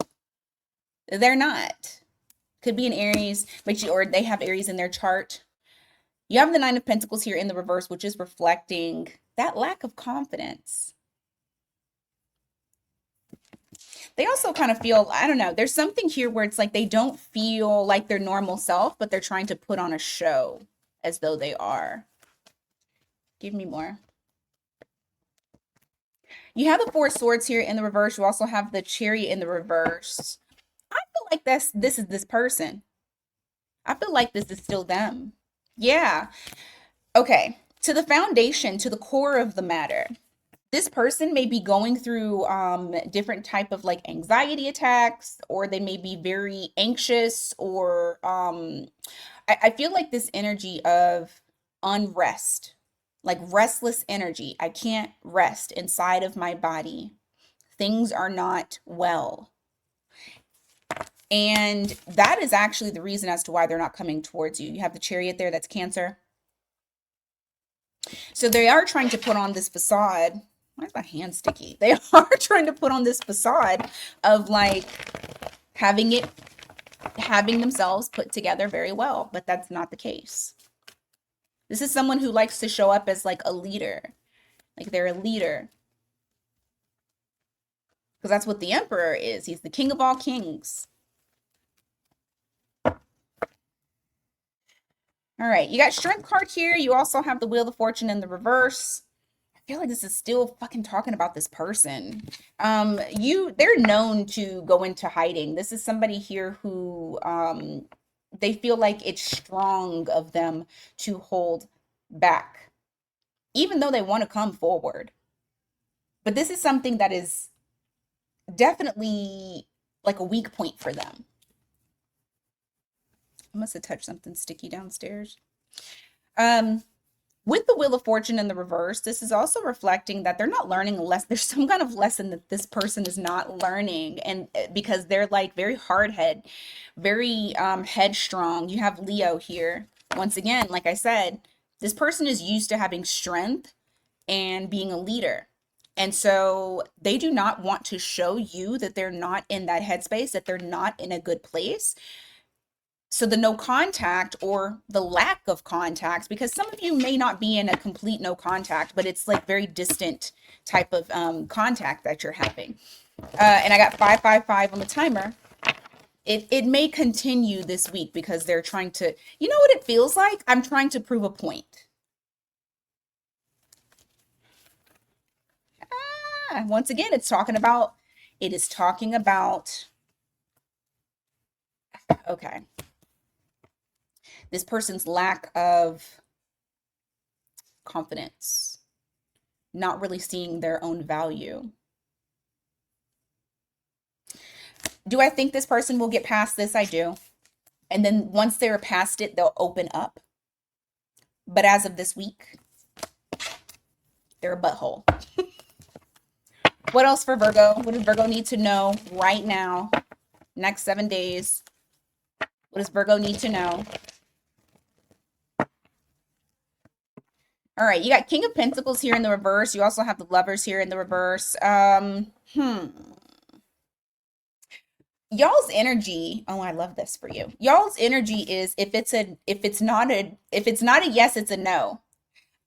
They're not. Could be an Aries, or they have Aries in their chart. You have the Nine of Pentacles here in the reverse, which is reflecting that lack of confidence. They also kind of feel, I don't know, there's something here where it's like they don't feel like their normal self, but they're trying to put on a show as though they are. Give me more. You have the Four of Swords here in the reverse. You also have the Chariot in the reverse. I feel like this is this person. I feel like this is still them. Yeah. Okay. To the foundation, to the core of the matter. This person may be going through different type of like anxiety attacks, or they may be very anxious, or I feel like this energy of unrest, like restless energy. I can't rest inside of my body. Things are not well. And that is actually the reason as to why they're not coming towards you. You have the Chariot there, that's Cancer. So they are trying to put on this facade. Why is my hand sticky? They are trying to put on this facade of like having themselves put together very well, but that's not the case. This is someone who likes to show up as like a leader. Like they're a leader. Because that's what the Emperor is. He's the king of all kings. All right, you got Strength card here. You also have the Wheel of Fortune in the reverse. I feel like this is still fucking talking about this person. They're known to go into hiding. This is somebody here who they feel like it's strong of them to hold back, even though they want to come forward. But this is something that is definitely like a weak point for them. I must have touched something sticky downstairs. With the Wheel of Fortune in the reverse, this is also reflecting that they're not learning a lesson. There's some kind of lesson that this person is not learning, and because they're like very hard-headed, very headstrong. You have Leo here. Once again, like I said, this person is used to having strength and being a leader. And so they do not want to show you that they're not in that headspace, that they're not in a good place. So the no contact or the lack of contact, because some of you may not be in a complete no contact, but it's like very distant type of contact that you're having. And I got 555 on the timer. It may continue this week because they're trying to, you know what it feels like? I'm trying to prove a point. Once again, it is talking about, okay, this person's lack of confidence, not really seeing their own value. Do I think this person will get past this? I do. And then once they're past it, they'll open up. But as of this week, they're a butthole. What else for Virgo? What does Virgo need to know right now? Next 7 days. What does Virgo need to know? All right, you got King of Pentacles here in the reverse. You also have the Lovers here in the reverse. Y'all's energy, oh, I love this for you. Y'all's energy is if it's not a yes, it's a no.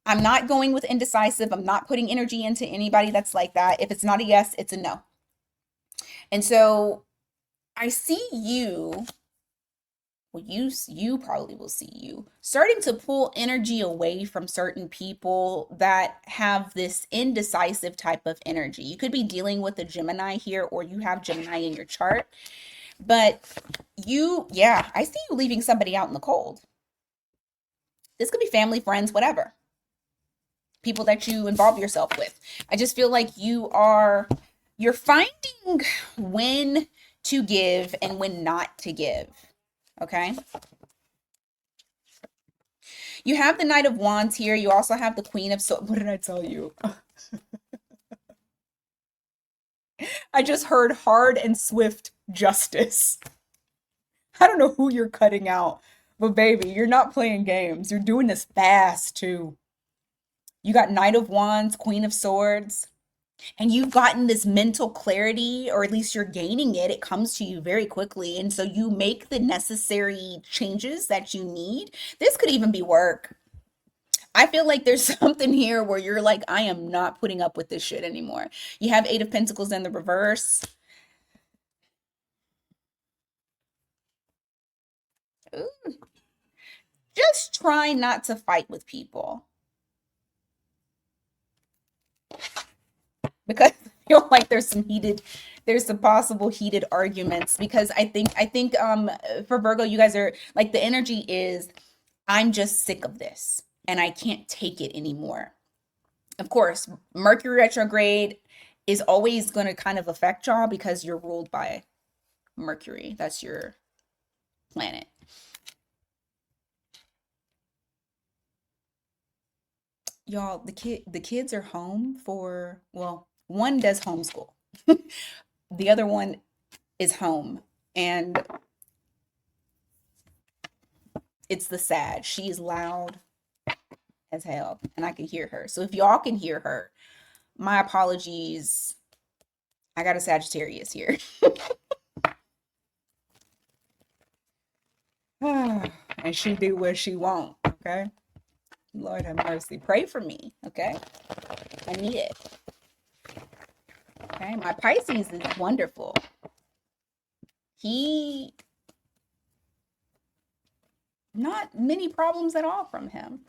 I'm not going with indecisive. I'm not putting energy into anybody that's like that. If it's not a yes, it's a no. And so I see you, well, you probably will see you starting to pull energy away from certain people that have this indecisive type of energy. You could be dealing with a Gemini here, or you have Gemini in your chart. But I see you leaving somebody out in the cold. This could be family, friends, whatever. People that you involve yourself with. I just feel like you're finding when to give and when not to give. Okay? You have the Knight of Wands here. You also have the Queen of Swords. What did I tell you? I just heard hard and swift justice. I don't know who you're cutting out, but baby, you're not playing games. You're doing this fast too. You got Knight of Wands, Queen of Swords, and you've gotten this mental clarity, or at least you're gaining it. It comes to you very quickly. And so you make the necessary changes that you need. This could even be work. I feel like there's something here where you're like, I am not putting up with this shit anymore. You have Eight of Pentacles in the reverse. Ooh. Just try not to fight with people. because I feel like there's some possible heated arguments because I think for Virgo, you guys are like the energy is I'm just sick of this and I can't take it anymore. Of course, Mercury retrograde is always going to kind of affect y'all because you're ruled by Mercury. That's your planet. Y'all, the kids are home for, well, one does homeschool. The other one is home and it's the sad. She's loud as hell and I can hear her. So if y'all can hear her, my apologies. I got a Sagittarius here. And she do what she want, okay? Lord have mercy. Pray for me, okay? I need it. Okay, my Pisces is wonderful. He, not many problems at all from him.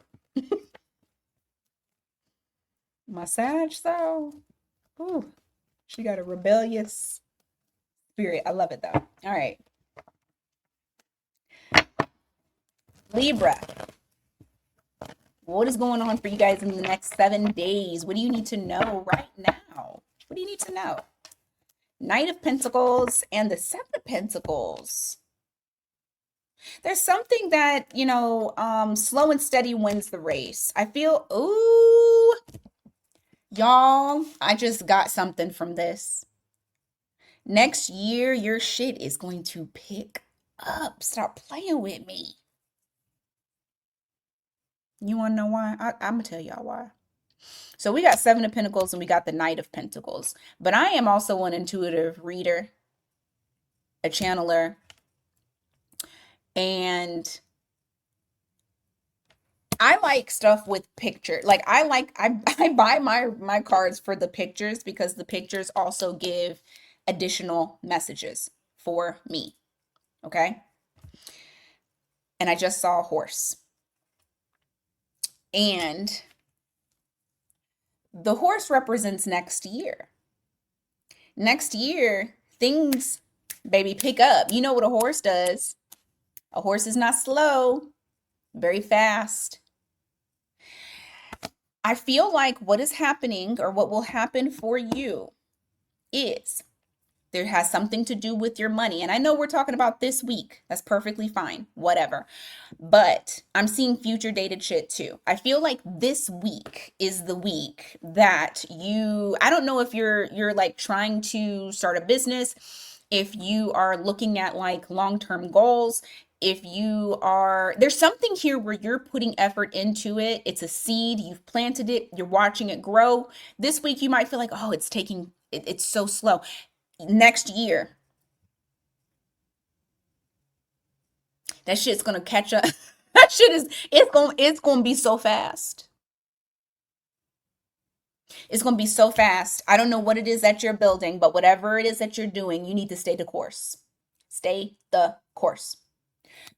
My Sag, though, ooh, she got a rebellious spirit. I love it, though. All right. Libra. What is going on for you guys in the next 7 days? What do you need to know right now? What do you need to know? Knight of Pentacles and the Seven of Pentacles. There's something that, slow and steady wins the race. I feel, ooh, y'all, I just got something from this. Next year, your shit is going to pick up. Stop playing with me. You want to know why? I'm going to tell y'all why. So we got Seven of Pentacles and we got the Knight of Pentacles. But I am also an intuitive reader, a channeler, and I like stuff with picture. Like I buy my cards for the pictures because the pictures also give additional messages for me. Okay? And I just saw a horse. And the horse represents next year. Next year, things, baby, pick up. You know what a horse does. A horse is not slow, very fast. I feel like what is happening or what will happen for you is there has something to do with your money. And I know we're talking about this week. That's perfectly fine. Whatever. But I'm seeing future dated shit too. I feel like this week is the week that I don't know if you're like trying to start a business, if you are looking at like long-term goals, if there's something here where you're putting effort into it. It's a seed, you've planted it, you're watching it grow. This week you might feel like, oh, it's so slow. Next year, that shit's gonna catch up. That shit it's gonna be so fast. It's gonna be so fast. I don't know what it is that you're building, but whatever it is that you're doing, you need to stay the course. Stay the course.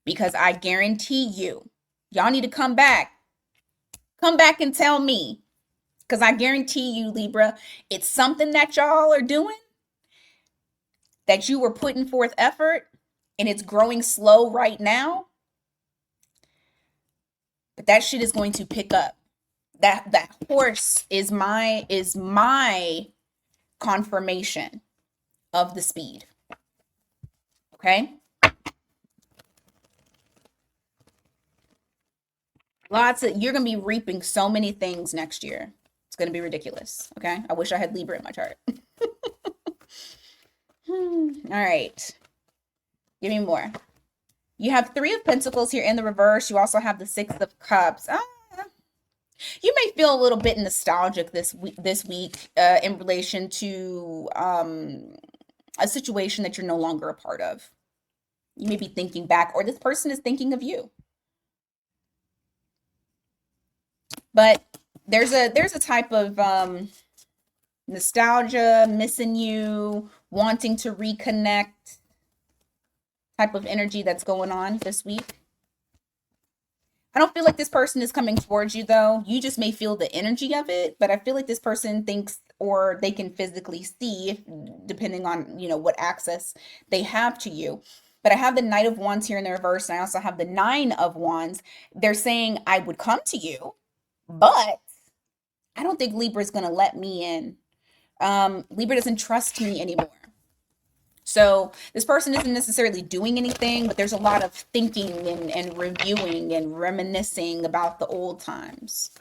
Because I guarantee you, y'all need to come back. Come back and tell me. Because I guarantee you, Libra, it's something that y'all are doing, that you were putting forth effort, and it's growing slow right now. But that shit is going to pick up. That horse is my confirmation of the speed. Okay? You're going to be reaping so many things next year. It's going to be ridiculous. Okay? I wish I had Libra in my chart. All right. Give me more. You have Three of Pentacles here in the reverse. You also have the Six of Cups. You may feel a little bit nostalgic this week in relation to a situation that you're no longer a part of. You may be thinking back, or this person is thinking of you. But there's a type of nostalgia, missing you, wanting to reconnect type of energy that's going on this week. I don't feel like this person is coming towards you though. You just may feel the energy of it, but I feel like this person thinks or they can physically see, depending on, what access they have to you. But I have the Knight of Wands here in the reverse, and I also have the Nine of Wands. They're saying, I would come to you, but I don't think Libra is going to let me in. Libra doesn't trust me anymore. So this person isn't necessarily doing anything, but there's a lot of thinking and reviewing and reminiscing about the old times.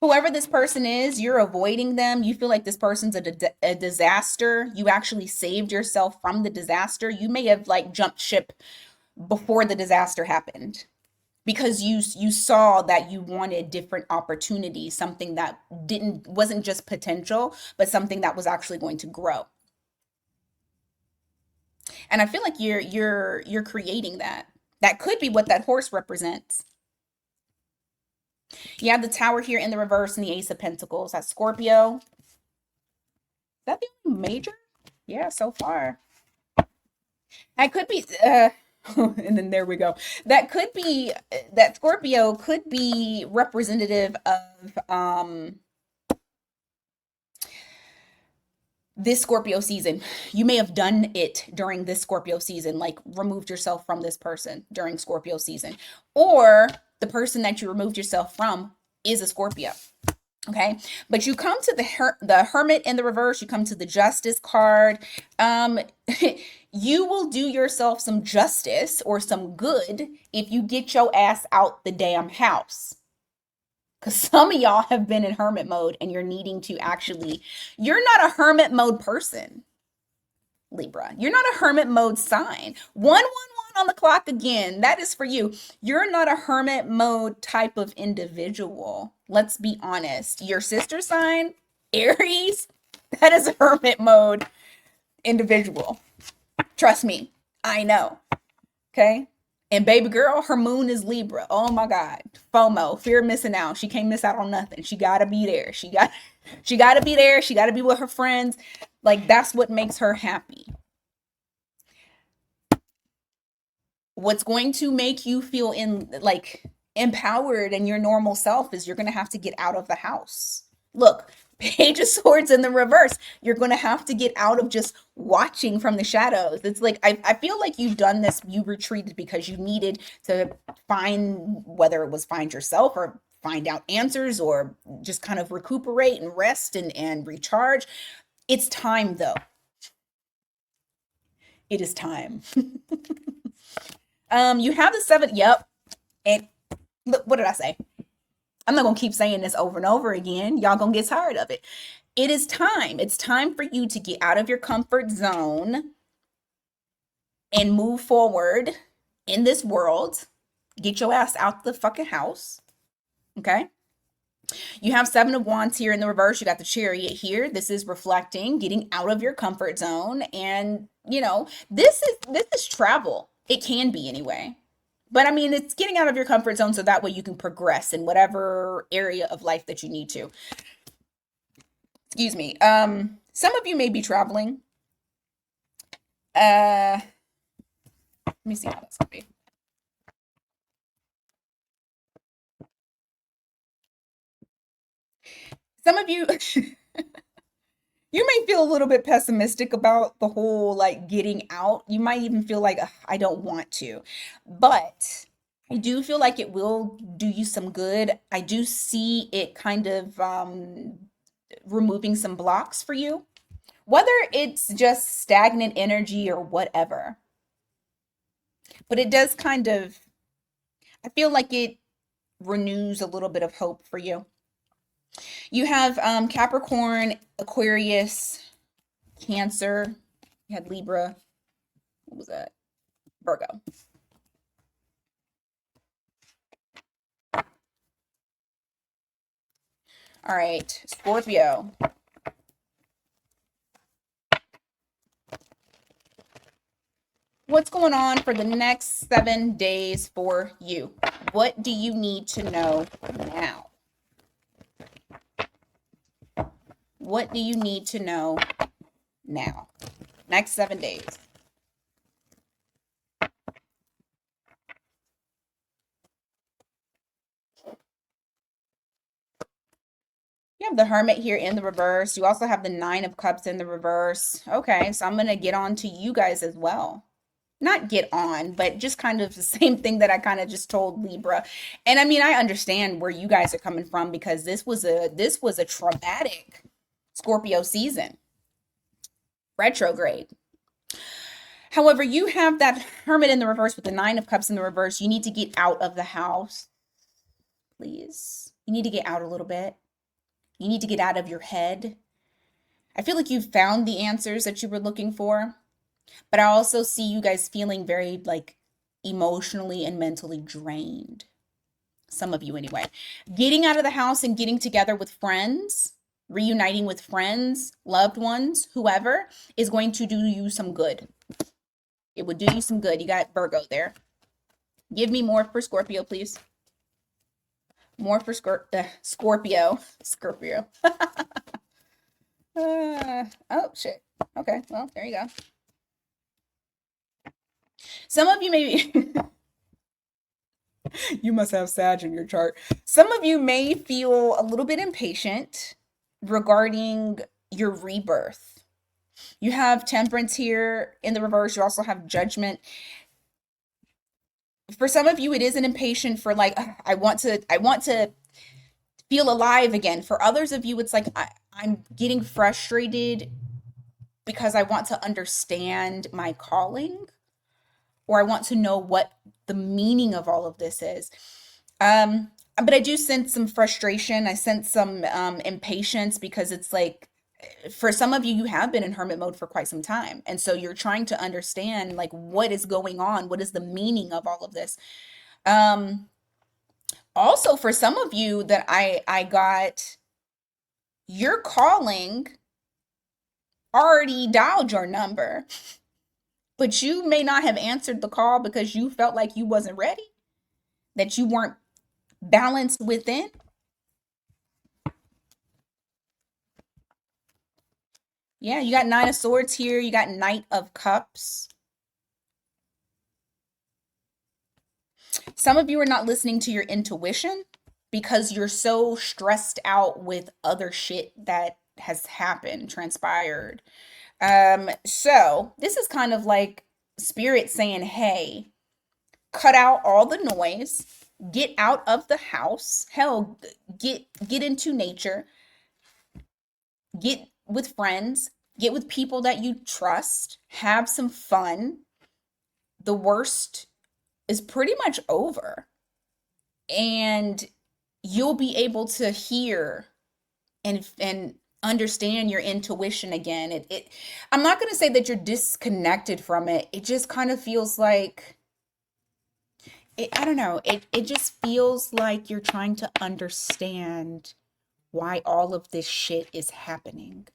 Whoever this person is, you're avoiding them. You feel like this person's a disaster. You actually saved yourself from the disaster. You may have like jumped ship before the disaster happened because you saw that you wanted different opportunities, something that wasn't just potential, but something that was actually going to grow. And I feel like you're creating that. That could be what that horse represents. You have the Tower here in the reverse and the Ace of Pentacles. That's Scorpio. Is that the only major? Yeah, so far. That could be and then there we go. That Scorpio could be representative of this Scorpio season. You may have done it during this Scorpio season, like removed yourself from this person during Scorpio season. Or the person that you removed yourself from is a Scorpio. Okay, but you come to the Hermit in the reverse. You come to the Justice card. You will do yourself some justice or some good if you get your ass out the damn house. Because some of y'all have been in hermit mode and you're needing to you're not a hermit mode person, Libra. You're not a hermit mode sign. 111 on the clock again. That is for you. You're not a hermit mode type of individual. Let's be honest. Your sister sign, Aries, that is a hermit mode individual. Trust me. I know. Okay. And baby girl, her moon is Libra. Oh my God. FOMO, fear of missing out. She can't miss out on nothing. She gotta be there. She gotta be there. She gotta be with her friends. Like that's what makes her happy. What's going to make you feel empowered and your normal self is you're gonna have to get out of the house. Look, Page of Swords in the reverse. You're going to have to get out of just watching from the shadows. It's like, I feel like you've done this, you retreated because you needed to whether it was find yourself or find out answers or just kind of recuperate and rest and recharge. It's time though. It is time. You have the 7, yep. And look, what did I say? I'm not going to keep saying this over and over again. Y'all going to get tired of it. It is time. It's time for you to get out of your comfort zone and move forward in this world. Get your ass out the fucking house. Okay? You have 7 of Wands here in the reverse. You got the Chariot here. This is reflecting, getting out of your comfort zone. And, this is travel. It can be anyway. But I mean, it's getting out of your comfort zone so that way you can progress in whatever area of life that you need to. Excuse me. Some of you may be traveling. Let me see how that's gonna be. Some of you, you may feel a little bit pessimistic about the whole like getting out. You might even feel like I don't want to, but I do feel like it will do you some good. I do see it kind of removing some blocks for you, whether it's just stagnant energy or whatever. But it does kind of, I feel like it renews a little bit of hope for you. You have Capricorn, Aquarius, Cancer. You had Libra. What was that? Virgo. All right, Scorpio. What's going on for the next 7 days for you? What do you need to know now? What do you need to know now? Next 7 days. You have the Hermit here in the reverse. You also have the Nine of Cups in the reverse. Okay, so I'm going to get on to you guys as well. Not get on, but just kind of the same thing that I kind of just told Libra. And I mean, I understand where you guys are coming from because this was a traumatic Scorpio season. Retrograde. However, you have that Hermit in the reverse with the Nine of Cups in the reverse. You need to get out of the house. Please. You need to get out a little bit. You need to get out of your head. I feel like you've found the answers that you were looking for, but I also see you guys feeling very like emotionally and mentally drained. Some of you anyway. Getting out of the house and getting together with friends, reuniting with friends, loved ones, whoever is going to do you some good. It would do you some good. You got Virgo there. Give me more for Scorpio, please. More for Scorpio. Scorpio. Oh, shit. Okay, well, there you go. Some of you maybe... You must have Sag in your chart. Some of you may feel a little bit impatient regarding your rebirth. You have Temperance here in the reverse. You also have Judgment. For some of you, it is an impatient for like, I want to feel alive again. For others of you, it's like, I'm getting frustrated because I want to understand my calling, or I want to know what the meaning of all of this is. But I do sense some frustration. I sense some impatience because it's like, for some of you, you have been in hermit mode for quite some time. And so you're trying to understand like what is going on? What is the meaning of all of this? Also, for some of you that I got, your calling already dialed your number, but you may not have answered the call because you felt like you wasn't ready, that you weren't balanced within. Yeah, you got Nine of Swords here. You got Knight of Cups. Some of you are not listening to your intuition because you're so stressed out with other shit that has happened, transpired. So this is kind of like Spirit saying, hey, cut out all the noise, get out of the house, hell, get into nature, get with friends, get with people that you trust, have some fun. The worst is pretty much over, and you'll be able to hear and understand your intuition again. I'm not going to say that you're disconnected from it. It just kind of feels like I don't know. It just feels like you're trying to understand why all of this shit is happening.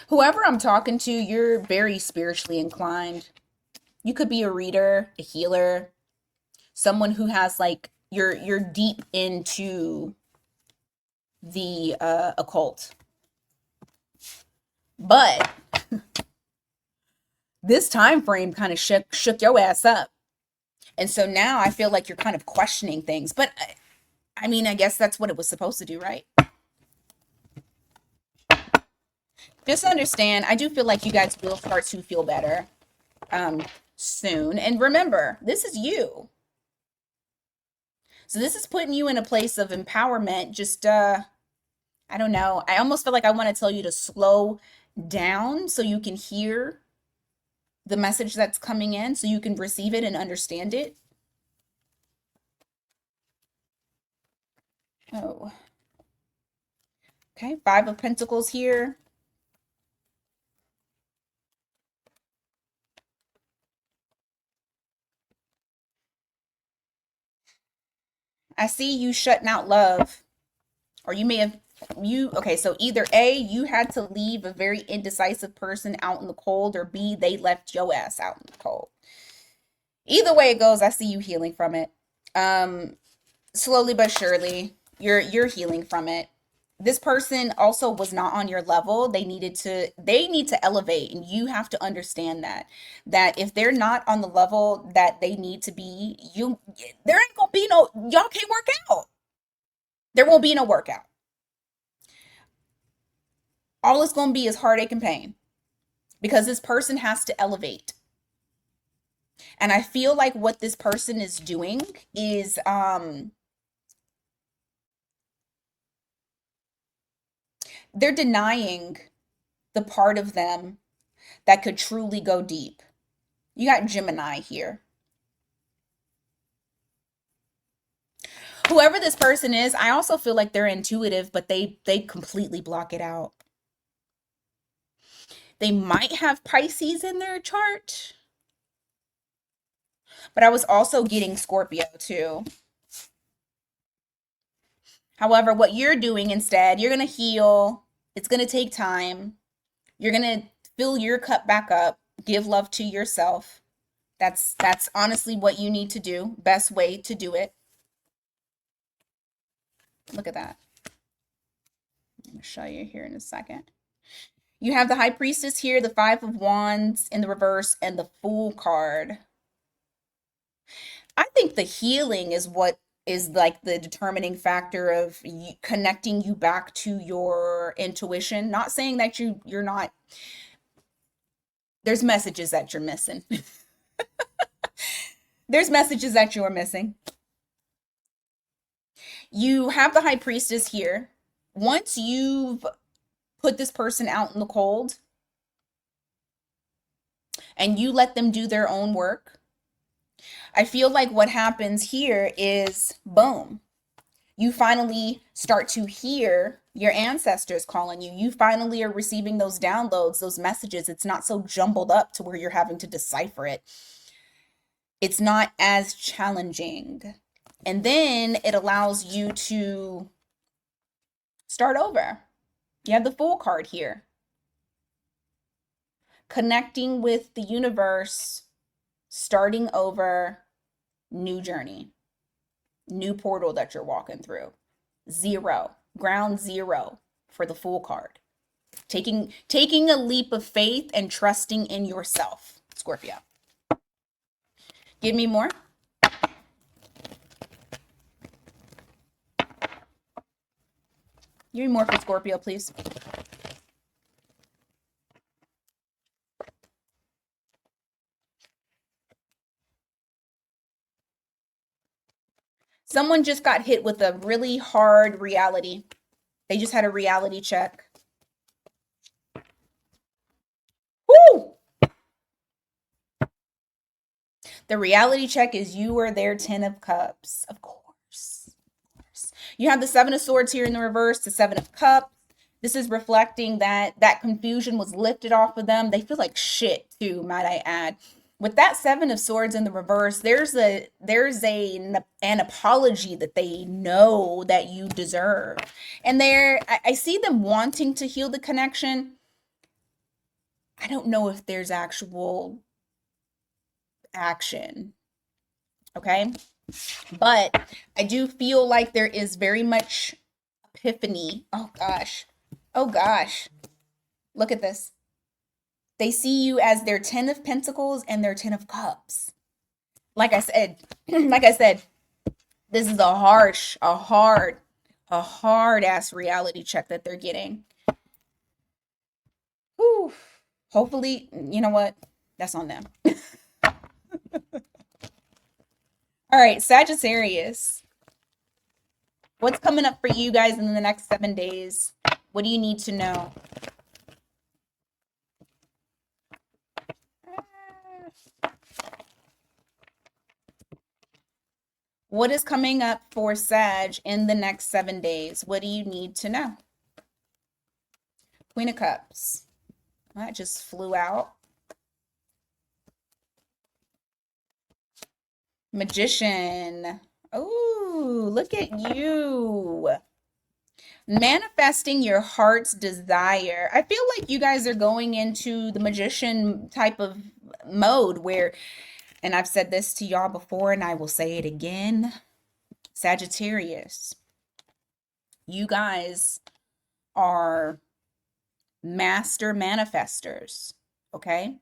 Whoever I'm talking to, you're very spiritually inclined. You could be a reader, a healer, someone who has like you're deep into the occult. But this time frame kind of shook your ass up. And so now I feel like you're kind of questioning things. But I mean, I guess that's what it was supposed to do, right? Just understand, I do feel like you guys will start to feel better soon. And remember, this is you. So this is putting you in a place of empowerment. Just, I don't know. I almost feel like I want to tell you to slow down so you can hear the message that's coming in, so you can receive it and understand it. Oh. Okay, Five of Pentacles here. I see you shutting out love, or you may have okay, so either A, you had to leave a very indecisive person out in the cold, or B, they left your ass out in the cold. Either way it goes, I see you healing from it. Slowly but surely, you're healing from it. this person also was not on your level. They need to elevate, and you have to understand that if they're not on the level that they need to be, there ain't gonna be no, y'all can't work out. There won't be no workout. All it's gonna be is heartache and pain because this person has to elevate. And I feel like what this person is doing is they're denying the part of them that could truly go deep. You got Gemini here. Whoever this person is, I also feel like they're intuitive, but they completely block it out. They might have Pisces in their chart, but I was also getting Scorpio too. However, what you're doing instead, you're going to heal. It's going to take time. You're going to fill your cup back up, give love to yourself. That's honestly what you need to do. Best way to do it. Look at that. I'm going to show you here in a second. You have the High Priestess here, the Five of Wands in the reverse, and the Fool card. I think the healing is what is like the determining factor of connecting you back to your intuition. Not saying that you're not, there's messages that you're missing. There's messages that you are missing. You have the High Priestess here. Once you've put this person out in the cold and you let them do their own work, I feel like what happens here is boom. You finally start to hear your ancestors calling you. You finally are receiving those downloads, those messages. It's not so jumbled up to where you're having to decipher it. It's not as challenging. And then it allows you to start over. You have the Fool card here. Connecting with the universe, starting over, new journey, new portal that you're walking through. Zero, ground zero for the Fool card. Taking a leap of faith and trusting in yourself, Scorpio. Give me more. Give me more for Scorpio, please. Someone just got hit with a really hard reality. They just had a reality check. Woo! The reality check is you are their 10 of Cups. Of course. You have the Seven of Swords here in the reverse, the Seven of Cups. This is reflecting that confusion was lifted off of them. They feel like shit too, might I add. With that Seven of Swords in the reverse, there's an apology that they know that you deserve. And I see them wanting to heal the connection. I don't know if there's actual action. Okay? But I do feel like there is very much epiphany. Oh gosh. Oh gosh. Look at this. They see you as their 10 of Pentacles and their 10 of Cups. Like I said, this is a hard ass reality check that they're getting. Whew. Hopefully, you know what? That's on them. All right, Sagittarius. What's coming up for you guys in the next 7 days? What do you need to know? What is coming up for Sag in the next 7 days? What do you need to know? Queen of Cups. That just flew out. Magician. Oh, look at you. Manifesting your heart's desire. I feel like you guys are going into the magician type of mode where, and I've said this to y'all before and I will say it again, Sagittarius, you guys are master manifestors, okay?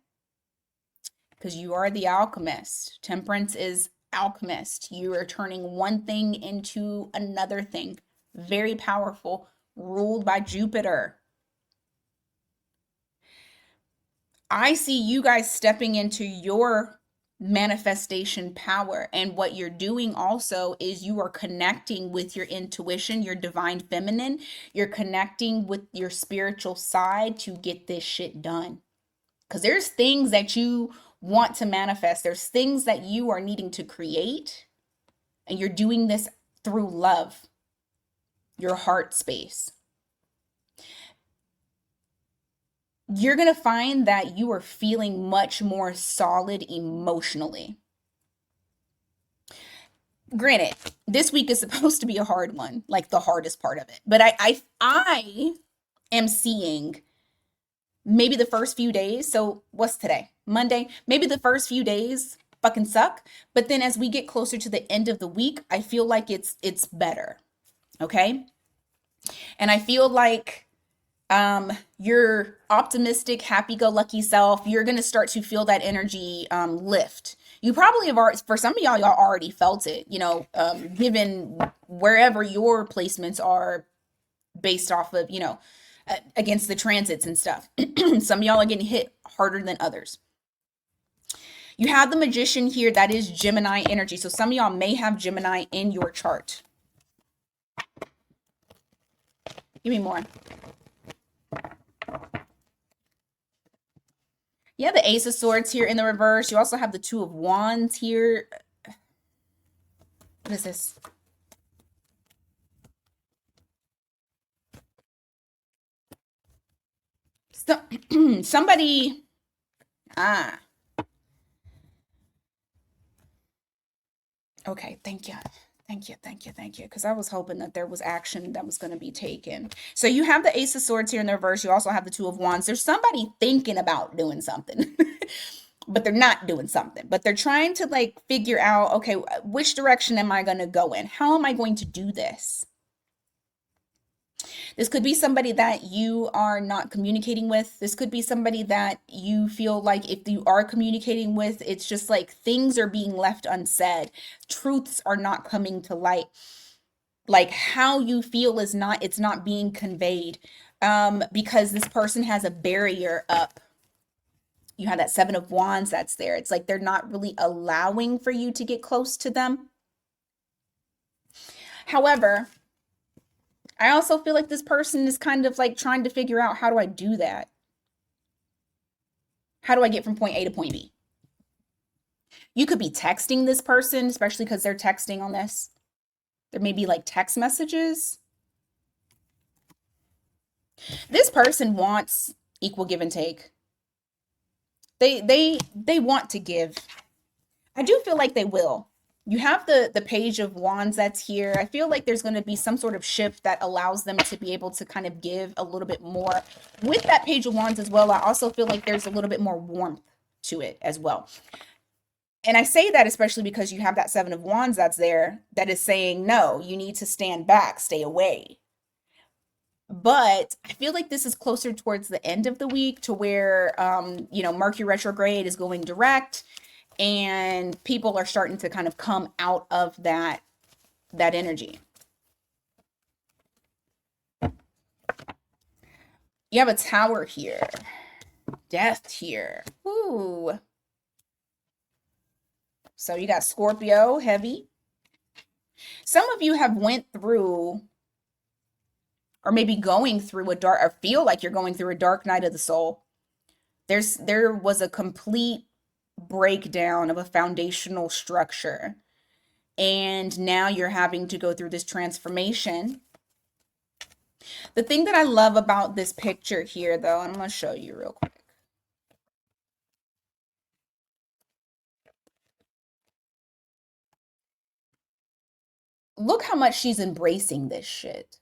Because you are the alchemist. Temperance is alchemist. You are turning one thing into another thing. Very powerful, ruled by Jupiter. I see you guys stepping into your manifestation power. And what you're doing also is you are connecting with your intuition, your divine feminine. You're connecting with your spiritual side to get this shit done. Because there's things that you want to manifest, there's things that you are needing to create, and you're doing this through love, your heart space. You're going to find that you are feeling much more solid emotionally. Granted, this week is supposed to be a hard one, like the hardest part of it. But I am seeing maybe the first few days. So what's today? Monday. Maybe the first few days fucking suck. But then as we get closer to the end of the week, I feel like it's better. Okay? And I feel like your optimistic, happy-go-lucky self, you're gonna start to feel that energy lift. You probably have already, for some of y'all already felt it, given wherever your placements are based off of, against the transits and stuff. Some of y'all are getting hit harder than others. You have the Magician here. That is Gemini energy. So some of y'all may have Gemini in your chart. Give me more. You have the Ace of Swords here in the reverse. You also have the Two of Wands here. What is this? So, somebody, okay, thank you. Because I was hoping that there was action that was going to be taken. So you have the Ace of Swords here in the reverse. You also have the Two of Wands. There's somebody thinking about doing something, but they're not doing something. But they're trying to like figure out, okay, which direction am I going to go in? How am I going to do this? This could be somebody that you are not communicating with. This could be somebody that you feel like if you are communicating with, it's just like things are being left unsaid. Truths are not coming to light. Like how you feel is not, it's not being conveyed because this person has a barrier up. You have that Seven of Wands that's there. It's like they're not really allowing for you to get close to them. However, I also feel like this person is kind of like trying to figure out, how do I do that? How do I get from point A to point B? You could be texting this person, especially because they're texting on this. There may be like text messages. This person wants equal give and take. They want to give. I do feel like they will. You have the Page of Wands that's here. I feel like there's going to be some sort of shift that allows them to be able to kind of give a little bit more. With that Page of Wands as well, I also feel like there's a little bit more warmth to it as well. And I say that especially because you have that Seven of Wands that's there that is saying, no, you need to stand back, stay away. But I feel like this is closer towards the end of the week to where, Mercury retrograde is going direct and people are starting to kind of come out of that energy. You have a Tower here. Death here. Ooh. So you got Scorpio, heavy. Some of you have went through or maybe going through a dark, or feel like you're going through a dark night of the soul. There was a complete breakdown of a foundational structure. And now you're having to go through this transformation. The thing that I love about this picture here, though, and I'm going to show you real quick. Look how much she's embracing this shit.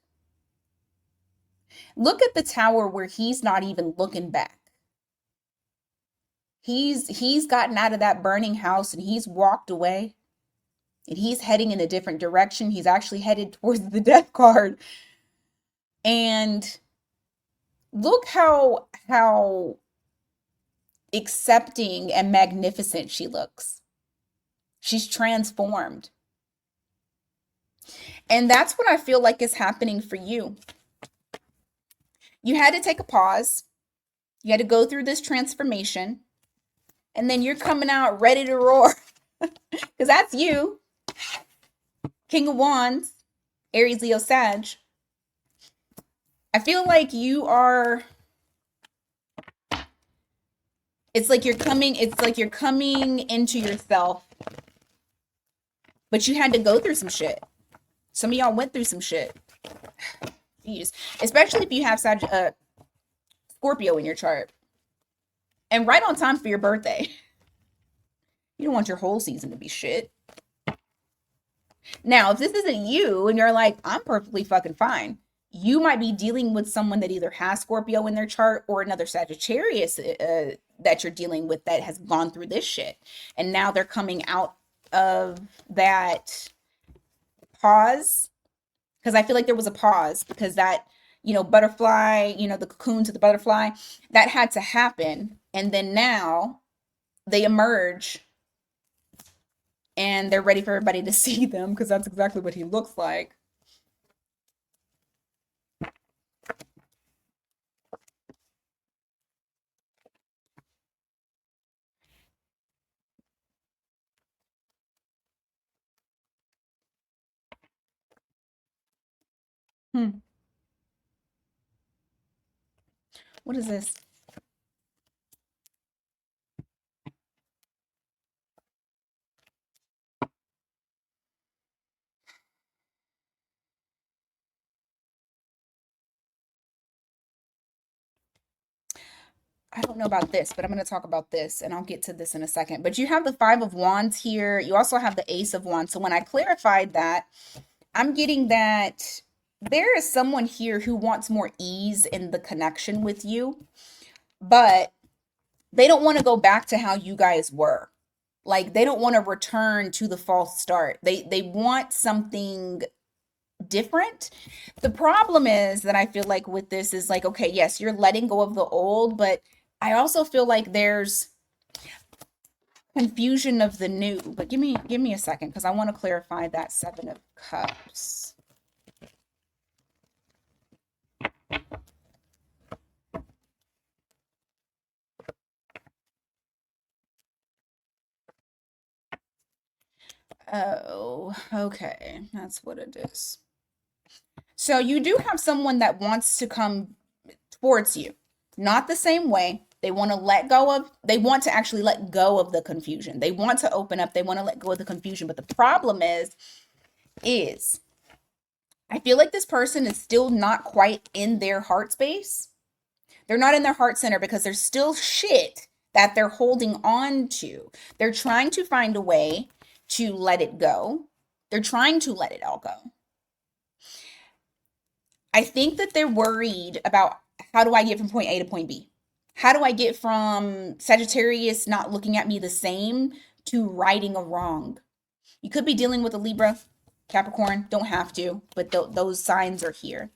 Look at the Tower where he's not even looking back. He's gotten out of that burning house and he's walked away. And he's heading in a different direction. He's actually headed towards the death card. And Look how accepting and magnificent she looks. She's transformed. And that's what I feel like is happening for you. You had to take a pause. You had to go through this transformation. And then you're coming out ready to roar. Because that's you. King of Wands, Aries, Leo, Sag. I feel like you are, it's like you're coming into yourself. But you had to go through some shit. Some of y'all went through some shit. Jeez. Especially if you have Scorpio in your chart. And right on time for your birthday. You don't want your whole season to be shit. Now, if this isn't you and you're like, I'm perfectly fucking fine, you might be dealing with someone that either has Scorpio in their chart or another Sagittarius that you're dealing with that has gone through this shit. And now they're coming out of that pause. Because I feel like there was a pause because that, butterfly, the cocoon to the butterfly, that had to happen. And then now they emerge and they're ready for everybody to see them because that's exactly what he looks like. Hmm. What is this? I don't know about this, but I'm going to talk about this and I'll get to this in a second. But you have the Five of Wands here. You also have the Ace of Wands. So when I clarified that, I'm getting that there is someone here who wants more ease in the connection with you, but they don't want to go back to how you guys were. Like they don't want to return to the false start. They want something different. The problem is that I feel like with this is like, okay, yes, you're letting go of the old, but I also feel like there's confusion of the new. But give me a second because I want to clarify that Seven of Cups. Oh, okay. That's what it is. So you do have someone that wants to come towards you. Not the same way. They want to actually let go of the confusion. They want to open up. They want to let go of the confusion. But the problem is I feel like this person is still not quite in their heart space. They're not in their heart center because there's still shit that they're holding on to. They're trying to find a way to let it go. They're trying to let it all go. I think that they're worried about how do I get from point A to point B? How do I get from Sagittarius not looking at me the same to righting a wrong? You could be dealing with a Libra, Capricorn, don't have to, but those signs are here.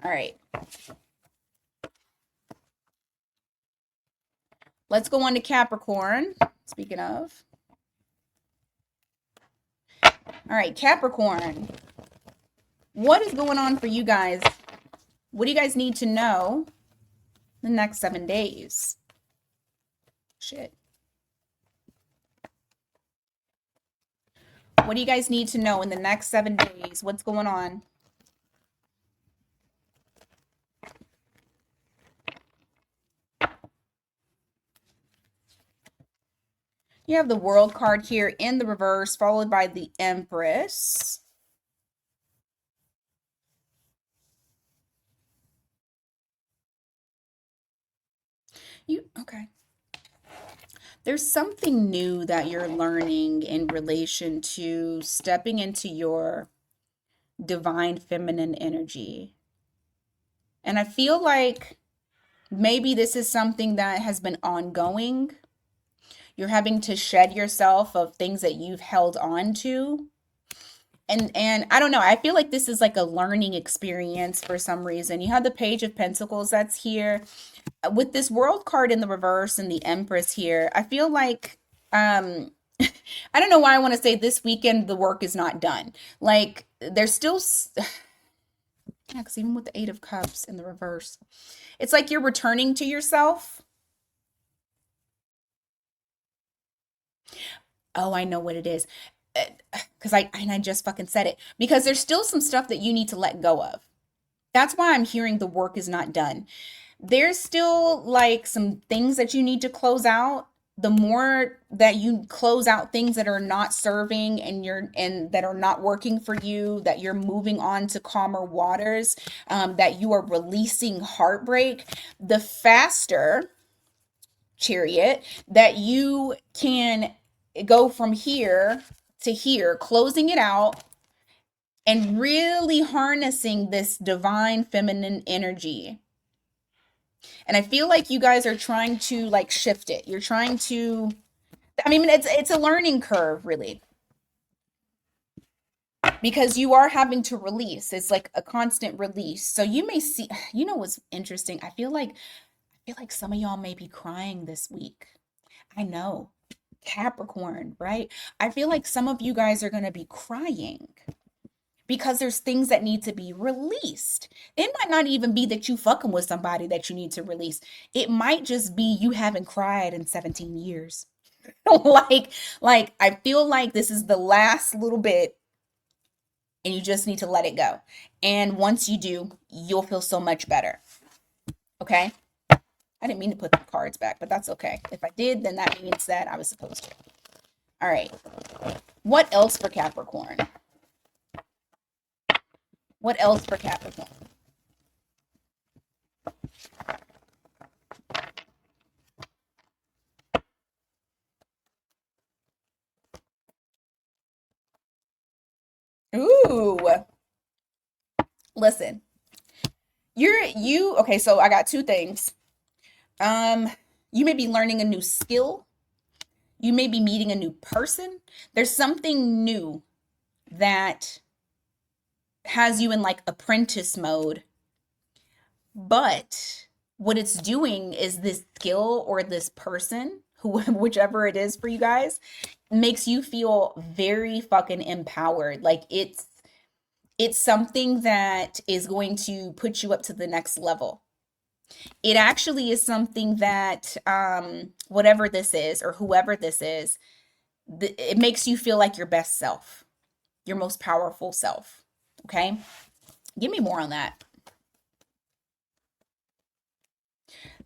All right. Let's go on to Capricorn. Speaking of. All right, Capricorn. What is going on for you guys? What do you guys need to know the next 7 days? Shit. What do you guys need to know in the next 7 days? What's going on? You have the World card here in the reverse, followed by the Empress. Okay. There's something new that you're learning in relation to stepping into your divine feminine energy. And I feel like maybe this is something that has been ongoing. You're having to shed yourself of things that you've held on to. And I don't know, I feel like this is like a learning experience for some reason. You have the Page of Pentacles that's here with this World card in the reverse and the Empress here. I feel like I don't know why I want to say this weekend the work is not done. Like there's still yeah, because even with the Eight of Cups in the reverse, it's like you're returning to yourself. Oh, I know what it is. Because I just fucking said it. Because there's still some stuff that you need to let go of. That's why I'm hearing the work is not done. There's still like some things that you need to close out. The more that you close out things that are not serving and that are not working for you, that you're moving on to calmer waters, that you are releasing heartbreak, the faster, Chariot, that you can go from here to here, closing it out and really harnessing this divine feminine energy. And I feel like you guys are trying to like shift it. You're trying to, I mean, it's a learning curve, really, because you are having to release. It's like a constant release. So you may see, you know what's interesting? I feel like some of y'all may be crying this week. I know. Capricorn, right? I feel like some of you guys are going to be crying because there's things that need to be released. It might not even be that you fucking with somebody that you need to release. It might just be you haven't cried in 17 years. like I feel like this is the last little bit and you just need to let it go. And once you do, you'll feel so much better. Okay? I didn't mean to put the cards back, but that's okay. If I did, then that means that I was supposed to. All right. What else for Capricorn? What else for Capricorn? Ooh. Listen. Okay, so I got two things. You may be learning a new skill. You may be meeting a new person. There's something new that has you in like apprentice mode. But what it's doing is this skill or this person, who whichever it is for you guys, makes you feel very fucking empowered. Like it's something that is going to put you up to the next level. It actually is something that whatever this is or whoever this is, it makes you feel like your best self, your most powerful self. Okay? Give me more on that.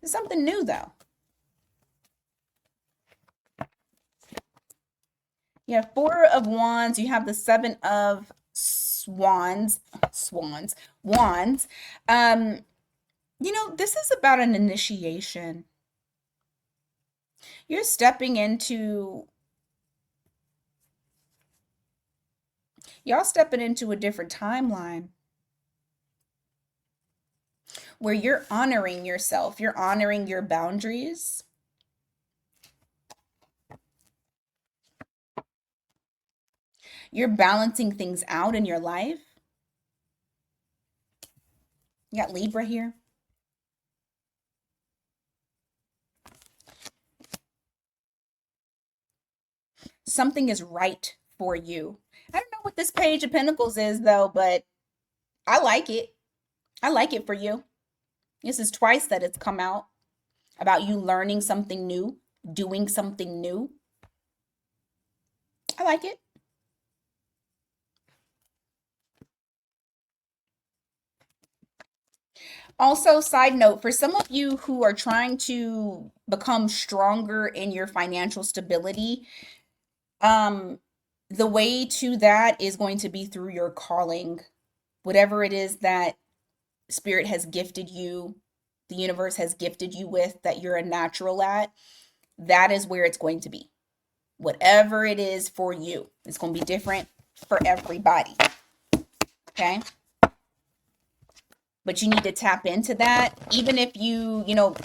It's something new though. You have Four of Wands, you have the Seven of Wands. This is about an initiation. You're stepping into y'all stepping into a different timeline where you're honoring yourself, you're honoring your boundaries. You're balancing things out in your life. You got Libra here. Something is right for you. I don't know what this Page of Pentacles is though, but I like it. I like it for you. This is twice that it's come out about you learning something new, doing something new. I like it. Also, side note, for some of you who are trying to become stronger in your financial stability, the way to that is going to be through your calling. Whatever it is that Spirit has gifted you, the universe has gifted you with, that you're a natural at, that is where it's going to be. Whatever it is for you, it's going to be different for everybody. Okay? But you need to tap into that. Even if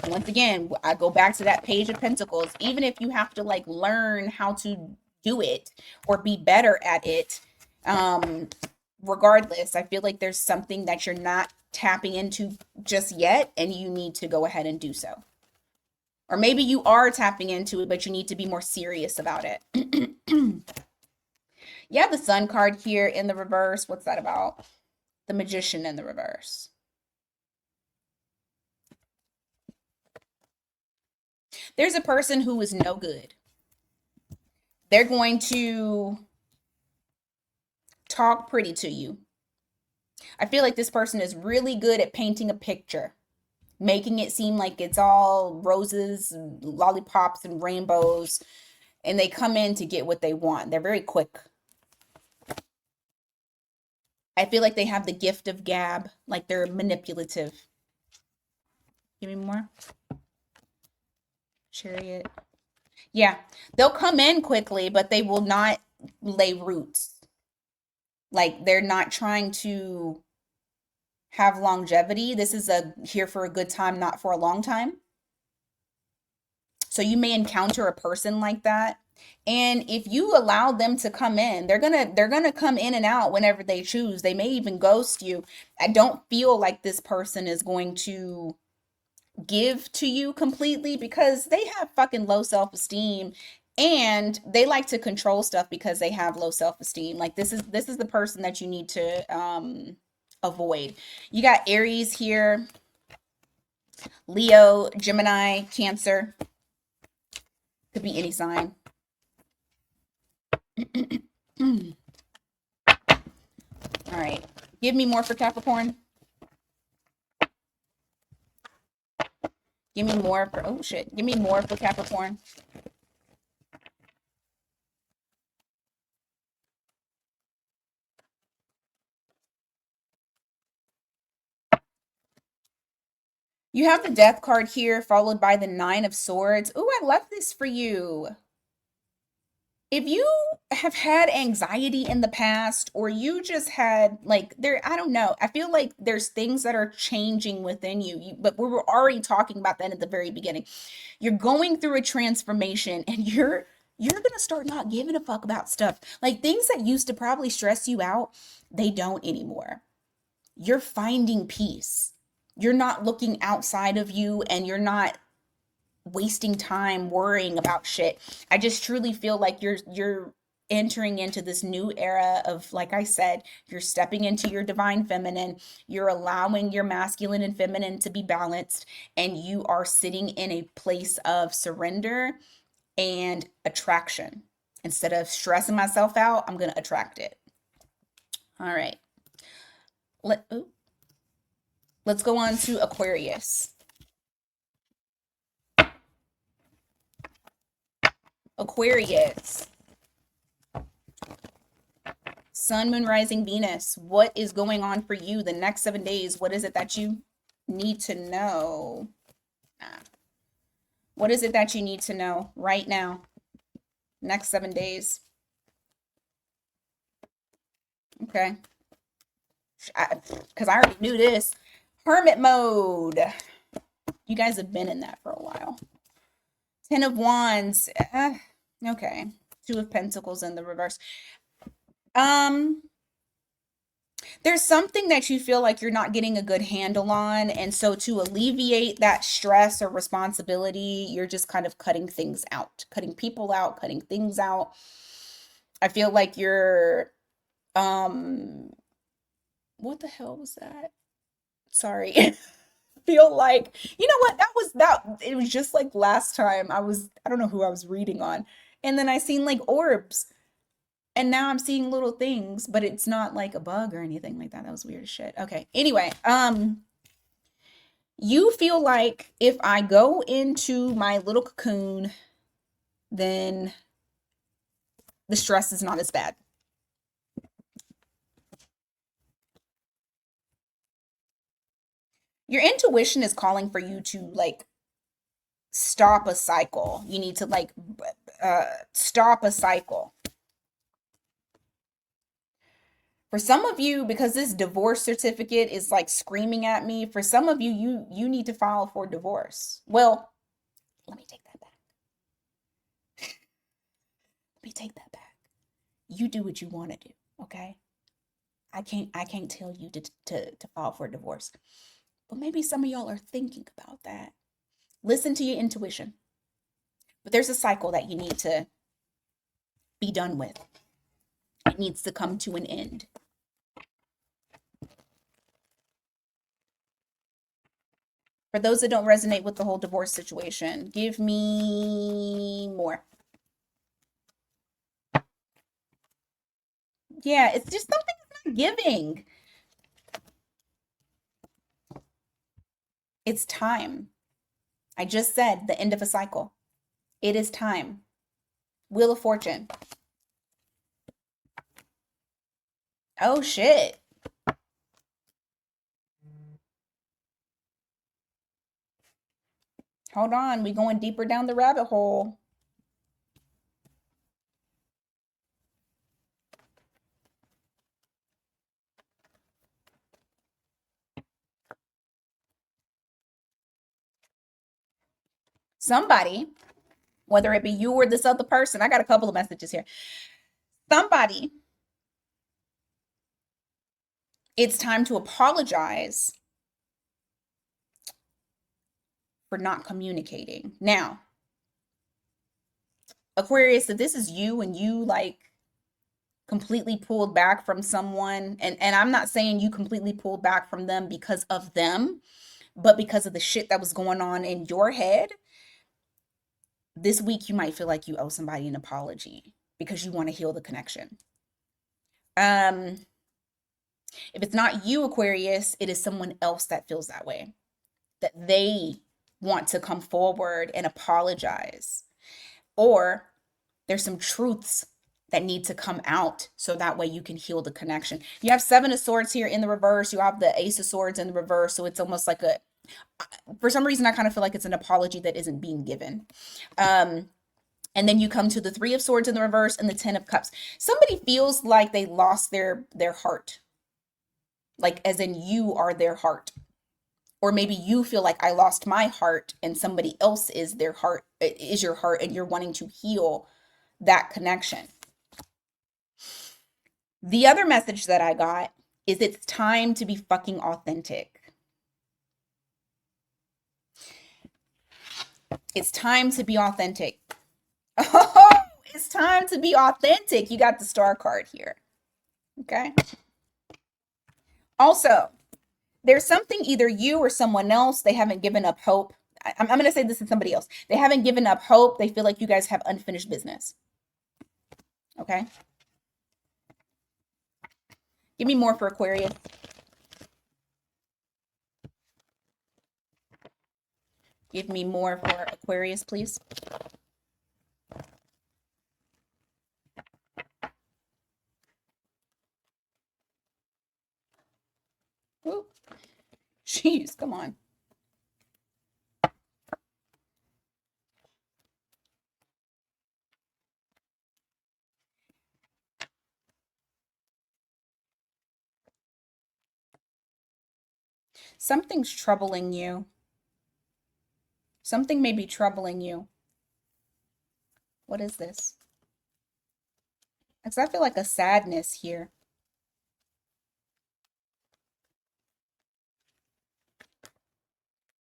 once again, I go back to that Page of Pentacles, even if you have to like learn how to do it or be better at it, Um, Regardless, I feel like there's something that you're not tapping into just yet, and you need to go ahead and do so. Or maybe you are tapping into it, but you need to be more serious about it. You have the Sun card here in the reverse. What's that about? The Magician in the reverse. There's a person who is no good. They're going to talk pretty to you. I feel like this person is really good at painting a picture, making it seem like it's all roses, and lollipops, and rainbows, and they come in to get what they want. They're very quick. I feel like they have the gift of gab, like they're manipulative. Give me more. Chariot. Yeah, they'll come in quickly, but they will not lay roots. Like they're not trying to have longevity. This is a here for a good time, not for a long time. So you may encounter a person like that. And if you allow them to come in, they're going to come in and out whenever they choose. They may even ghost you. I don't feel like this person is going to give to you completely because they have fucking low self-esteem, and they like to control stuff because they have low self-esteem. Like this is the person that you need to avoid. You got Aries here, Leo, Gemini, Cancer. Could be any sign. All right. Give me more for Capricorn. Give me more for, oh shit. Give me more for Capricorn. You have the Death card here, followed by the Nine of Swords. Oh, I love this for you. If you have had anxiety in the past, or you just had like there, I don't know, I feel like there's things that are changing within you, but we were already talking about that at the very beginning. You're going through a transformation, and you're gonna start not giving a fuck about stuff. Like things that used to probably stress you out, they don't anymore. You're finding peace. You're not looking outside of you, and you're not wasting time worrying about shit. I just truly feel like you're entering into this new era of, like I said, you're stepping into your divine feminine, you're allowing your masculine and feminine to be balanced, and you are sitting in a place of surrender and attraction. Instead of stressing myself out, I'm going to attract it. All right. Let's go on to Aquarius. Aquarius. Sun, Moon, Rising, Venus. What is going on for you the next 7 days? What is it that you need to know? What is it that you need to know right now? Next 7 days. Okay. Because I already knew this. Hermit mode. You guys have been in that for a while. Ten of Wands. Okay. Two of Pentacles in the reverse. There's something that you feel like you're not getting a good handle on, and so to alleviate that stress or responsibility, you're just kind of cutting things out, cutting people out, cutting things out. I feel like you're what the hell was that? Sorry. Feel like, you know what, it was just like last time I don't know who I was reading on, and then I seen like orbs, and now I'm seeing little things, but it's not like a bug or anything like that. That was weird as shit. Okay. Anyway, you feel like if I go into my little cocoon, then the stress is not as bad. Your intuition is calling for you to like stop a cycle. You need to like stop a cycle. For some of you, because this divorce certificate is like screaming at me, for some of you, you need to file for divorce. Well, let me take that back. Let me take that back. You do what you want to do, Okay. I can't tell you to file for a divorce. But maybe some of y'all are thinking about that. Listen to your intuition. But there's a cycle that you need to be done with. It needs to come to an end. For those that don't resonate with the whole divorce situation, give me more. Yeah, it's just something that's not giving. It's time. I just said the end of a cycle. It is time. Wheel of Fortune. Oh shit. Hold on, we going deeper down the rabbit hole. Somebody, whether it be you or this other person, I got a couple of messages here. Somebody, it's time to apologize for not communicating. Now, Aquarius, if this is you and you like completely pulled back from someone, and I'm not saying you completely pulled back from them because of them, but because of the shit that was going on in your head, this week you might feel like you owe somebody an apology because you want to heal the connection. If it's not you, Aquarius, it is someone else that feels that way, that they want to come forward and apologize, or there's some truths that need to come out so that way you can heal the connection. You have Seven of Swords here in the reverse. You have the Ace of Swords in the reverse. So it's almost like for some reason, I kind of feel like it's an apology that isn't being given. And then you come to the Three of Swords in the reverse and the Ten of Cups. Somebody feels like they lost their heart, like as in you are their heart. Or maybe you feel like I lost my heart and somebody else is their heart, is your heart, and you're wanting to heal that connection. The other message that I got is it's time to be fucking authentic. It's time to be authentic. Oh, it's time to be authentic. You got the Star card here. Okay. Also, there's something either you or someone else, they haven't given up hope. I'm going to say this to somebody else. They haven't given up hope. They feel like you guys have unfinished business. Okay. Give me more for Aquarius. Give me more for Aquarius, please. Ooh. Jeez, come on. Something's troubling you. Something may be troubling you. What is this? Because I feel like a sadness here.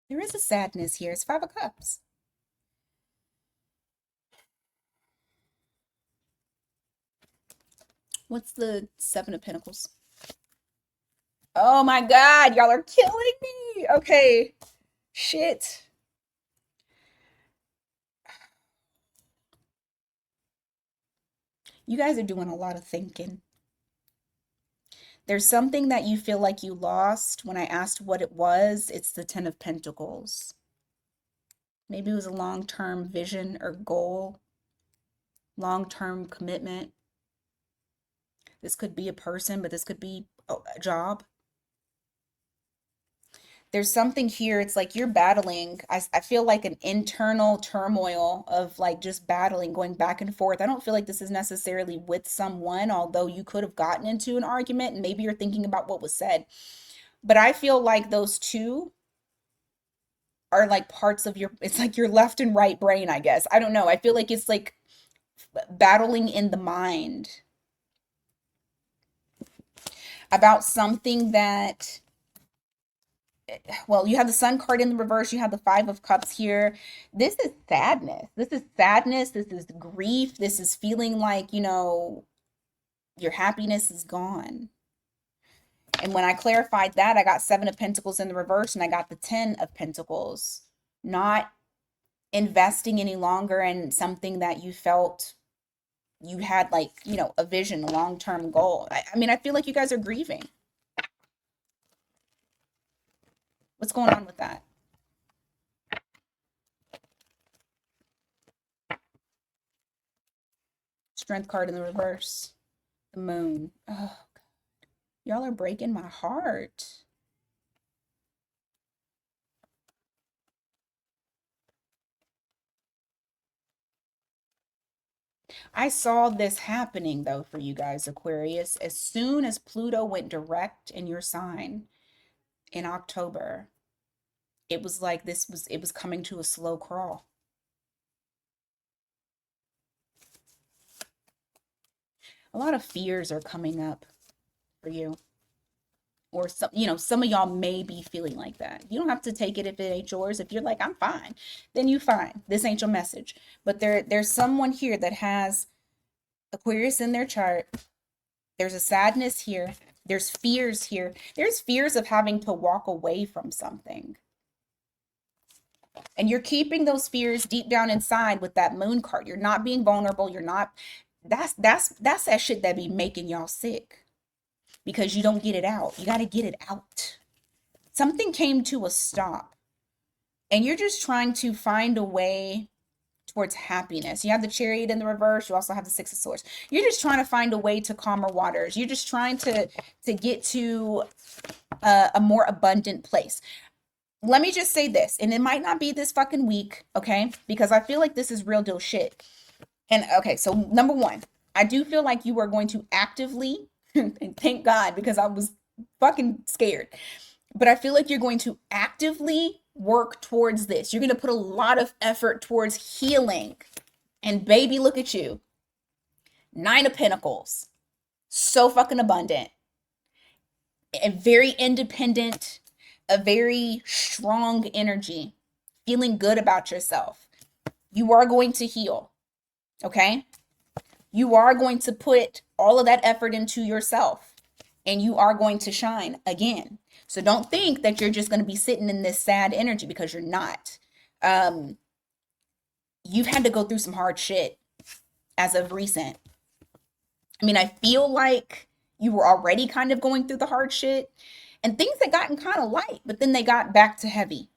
There is a sadness here. It's Five of Cups. What's the Seven of Pentacles? Oh my God, y'all are killing me. Okay. Shit. You guys are doing a lot of thinking. There's something that you feel like you lost. When I asked what it was, it's the Ten of Pentacles. Maybe it was a long-term vision or goal, long-term commitment. This could be a person, but this could be a job. There's something here. It's like you're battling. I feel like an internal turmoil of like just battling, going back and forth. I don't feel like this is necessarily with someone, although you could have gotten into an argument and maybe you're thinking about what was said. But I feel like those two are like parts of it's like your left and right brain, I guess. I don't know. I feel like it's like battling in the mind. about something that, well, you have the Sun card in the reverse, you have the Five of Cups here. This is sadness. This is sadness. This is grief. This is feeling like, your happiness is gone. And when I clarified that, I got Seven of Pentacles in the reverse and I got the Ten of Pentacles. Not investing any longer in something that you felt you had, like, a vision, a long-term goal. I mean, I feel like you guys are grieving. What's going on with that? Strength card in the reverse. The Moon. Oh, God. Y'all are breaking my heart. I saw this happening, though, for you guys, Aquarius. As soon as Pluto went direct in your sign in October, it was like it was coming to a slow crawl. A lot of fears are coming up for you. Or some of y'all may be feeling like that. You don't have to take it if it ain't yours. If you're like, I'm fine, then you fine. This ain't your message. But there's someone here that has Aquarius in their chart. There's a sadness here. There's fears here. There's fears of having to walk away from something. And you're keeping those fears deep down inside with that Moon card. You're not being vulnerable. You're not. That's that shit that be making y'all sick. Because you don't get it out. You got to get it out. Something came to a stop. And you're just trying to find a way towards happiness. You have the Chariot in the reverse. You also have the Six of Swords. You're just trying to find a way to calmer waters. You're just trying to get to a more abundant place. Let me just say this, and it might not be this fucking week, okay? Because I feel like this is real deal shit. And okay, so number one, I do feel like you are going to actively, and thank God, because I was fucking scared. But I feel like you're going to actively work towards this. You're going to put a lot of effort towards healing. And baby, look at you. Nine of Pentacles. So fucking abundant. A very independent, a very strong energy. Feeling good about yourself. You are going to heal. Okay? You are going to put all of that effort into yourself. And you are going to shine again. So don't think that you're just going to be sitting in this sad energy, because you're not. You've had to go through some hard shit as of recent. I mean, I feel like you were already kind of going through the hard shit, and things had gotten kind of light, but then they got back to heavy.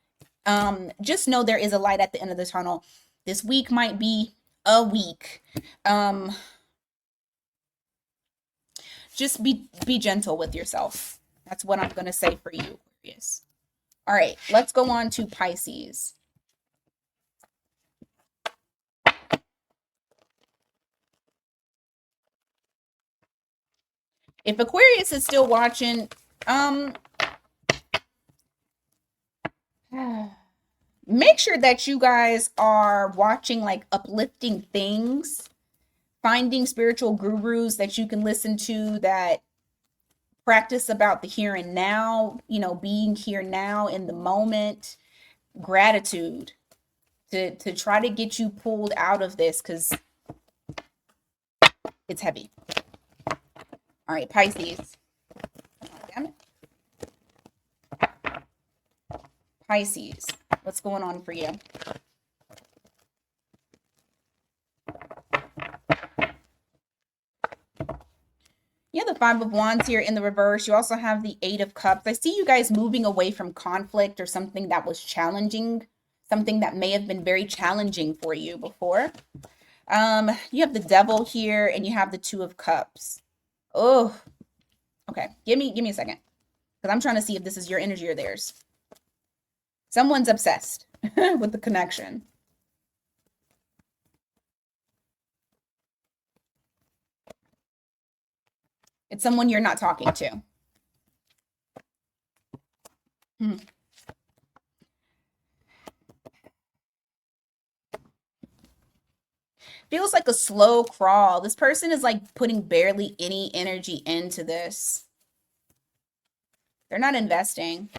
Just know there is a light at the end of the tunnel. This week might be a week. Just be gentle with yourself. That's what I'm going to say for you, Aquarius. All right, let's go on to Pisces. If Aquarius is still watching, make sure that you guys are watching like uplifting things, finding spiritual gurus that you can listen to that practice about the here and now, being here now in the moment, gratitude to try to get you pulled out of this, because it's heavy. All right, Pisces. Oh, damn it. Pisces, what's going on for you? You have the Five of Wands here in the reverse. You also have the Eight of Cups. I see you guys moving away from conflict or something that was challenging, something that may have been very challenging for you before. You have the Devil here, and you have the Two of Cups. Oh, okay. Give me a second, because I'm trying to see if this is your energy or theirs. Someone's obsessed with the connection. It's someone you're not talking to. Feels like a slow crawl. This person is like putting barely any energy into this. They're not investing.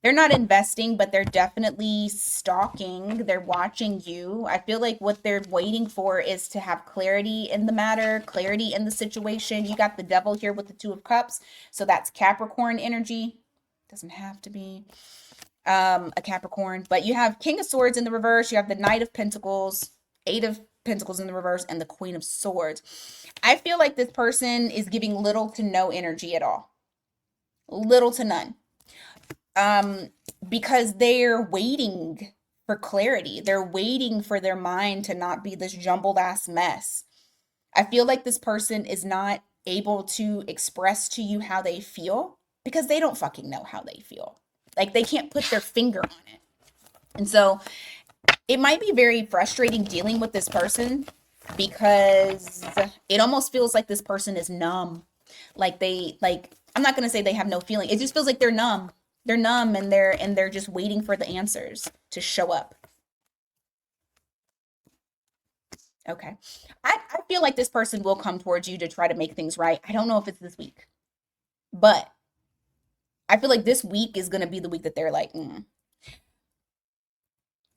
They're not investing, but they're definitely stalking. They're watching you. I feel like what they're waiting for is to have clarity in the matter, clarity in the situation. You got the devil here with the Two of Cups. So that's Capricorn energy. Doesn't have to be a Capricorn, but you have King of Swords in the reverse. You have the Knight of Pentacles, Eight of Pentacles in the reverse, and the Queen of Swords. I feel like this person is giving little to no energy at all. Little to none. Because they're waiting for clarity. They're waiting for their mind to not be this jumbled ass mess. I feel like this person is not able to express to you how they feel because they don't fucking know how they feel. Like they can't put their finger on it. And so it might be very frustrating dealing with this person because it almost feels like this person is numb. Like I'm not going to say they have no feeling. It just feels like they're numb. They're numb and they're just waiting for the answers to show up. Okay. I feel like this person will come towards you to try to make things right. I don't know if it's this week, but I feel like this week is going to be the week that they're like,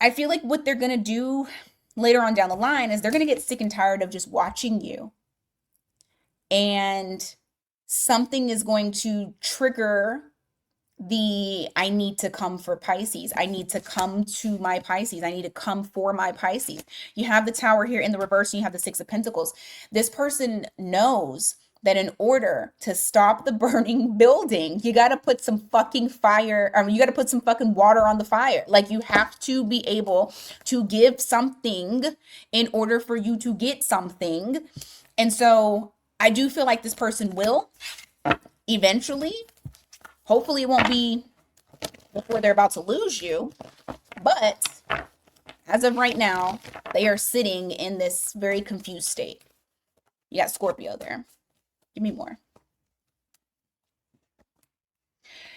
I feel like what they're going to do later on down the line is they're going to get sick and tired of just watching you. And something is going to trigger I need to come for Pisces. I need to come to my Pisces. I need to come for my Pisces. You have the Tower here in the reverse and you have the Six of Pentacles. This person knows that in order to stop the burning building, you got to put some fucking fire. You got to put some fucking water on the fire. Like you have to be able to give something in order for you to get something. And so I do feel like this person will eventually. Hopefully it won't be before they're about to lose you. But as of right now, they are sitting in this very confused state. You got Scorpio there. Give me more.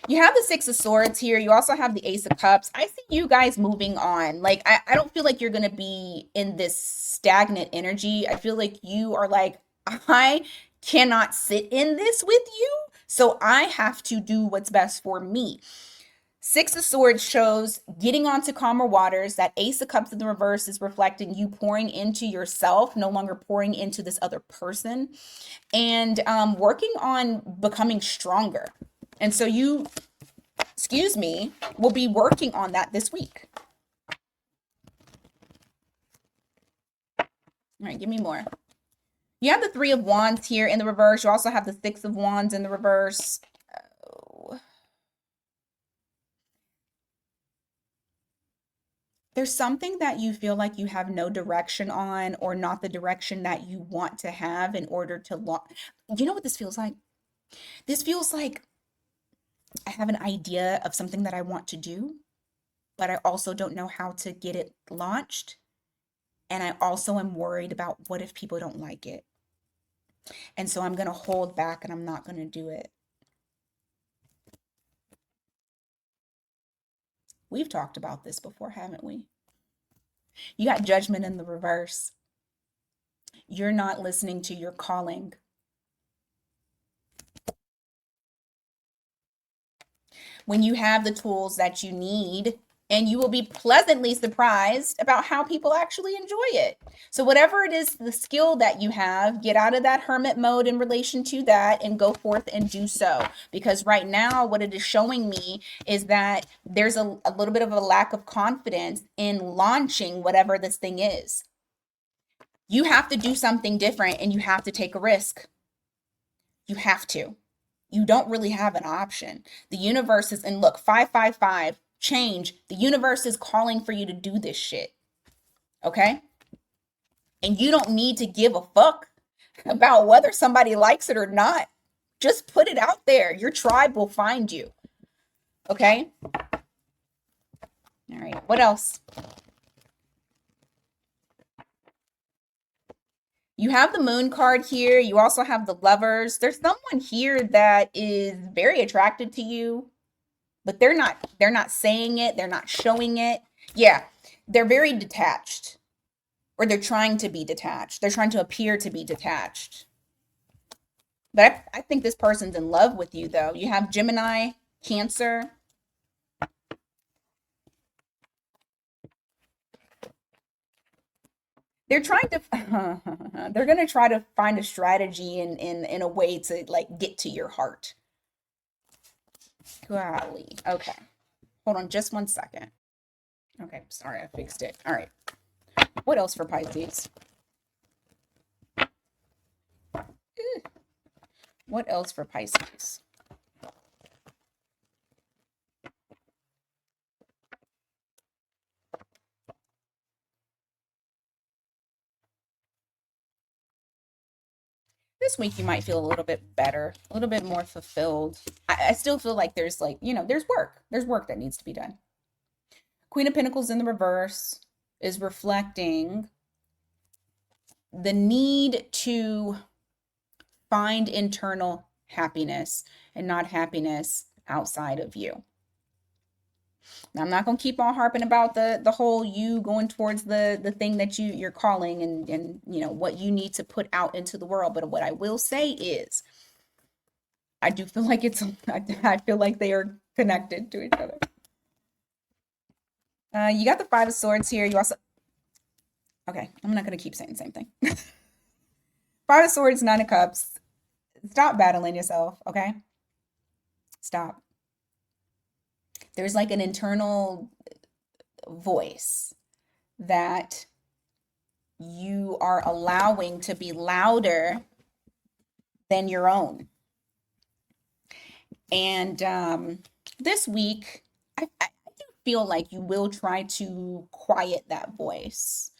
You have the Six of Swords here. You also have the Ace of Cups. I see you guys moving on. Like, I don't feel like you're going to be in this stagnant energy. I feel like you are like, I cannot sit in this with you. So I have to do what's best for me. Six of Swords shows getting onto calmer waters. That Ace of Cups in the reverse is reflecting you pouring into yourself, no longer pouring into this other person, and working on becoming stronger. And so you, will be working on that this week. All right, give me more. You have the Three of Wands here in the reverse. You also have the Six of Wands in the reverse. Oh. There's something that you feel like you have no direction on or not the direction that you want to have in order to launch. You know what this feels like? This feels like I have an idea of something that I want to do, but I also don't know how to get it launched. And I also am worried about what if people don't like it. And so I'm going to hold back and I'm not going to do it. We've talked about this before, haven't we? You got Judgment in the reverse. You're not listening to your calling. When you have the tools that you need, and you will be pleasantly surprised about how people actually enjoy it. So whatever it is, the skill that you have, get out of that hermit mode in relation to that and go forth and do so. Because right now, what it is showing me is that there's a little bit of a lack of confidence in launching whatever this thing is. You have to do something different and you have to take a risk. You have to. You don't really have an option. The universe is, and look, 555, change. The universe is calling for you to do this shit. Okay? And you don't need to give a fuck about whether somebody likes it or not. Just put it out there. Your tribe will find you. Okay? All right. What else? You have the Moon card here. You also have the Lovers. There's someone here that is very attracted to you, but they're not saying it. They're not showing it. Yeah, they're very detached, or they're trying to be detached. They're trying to appear to be detached. But I think this person's in love with you, though. You have Gemini, Cancer. They're trying to, they're going to try to find a strategy in a way to like get to your heart. Golly. Okay. Hold on just one second. Okay. Sorry, I fixed it. All right. What else for Pisces? What else for Pisces? This week you might feel a little bit better, a little bit more fulfilled. I still feel like there's like, there's work. There's work that needs to be done. Queen of Pentacles in the reverse is reflecting the need to find internal happiness and not happiness outside of you. Now, I'm not going to keep on harping about the whole you going towards the thing that you're calling and what you need to put out into the world. But what I will say is I do feel like I feel like they are connected to each other. You got the Five of Swords here. You also, okay, I'm not going to keep saying the same thing. Five of Swords, Nine of Cups. Stop battling yourself, okay? Stop. There's like an internal voice that you are allowing to be louder than your own. And this week, I do feel like you will try to quiet that voice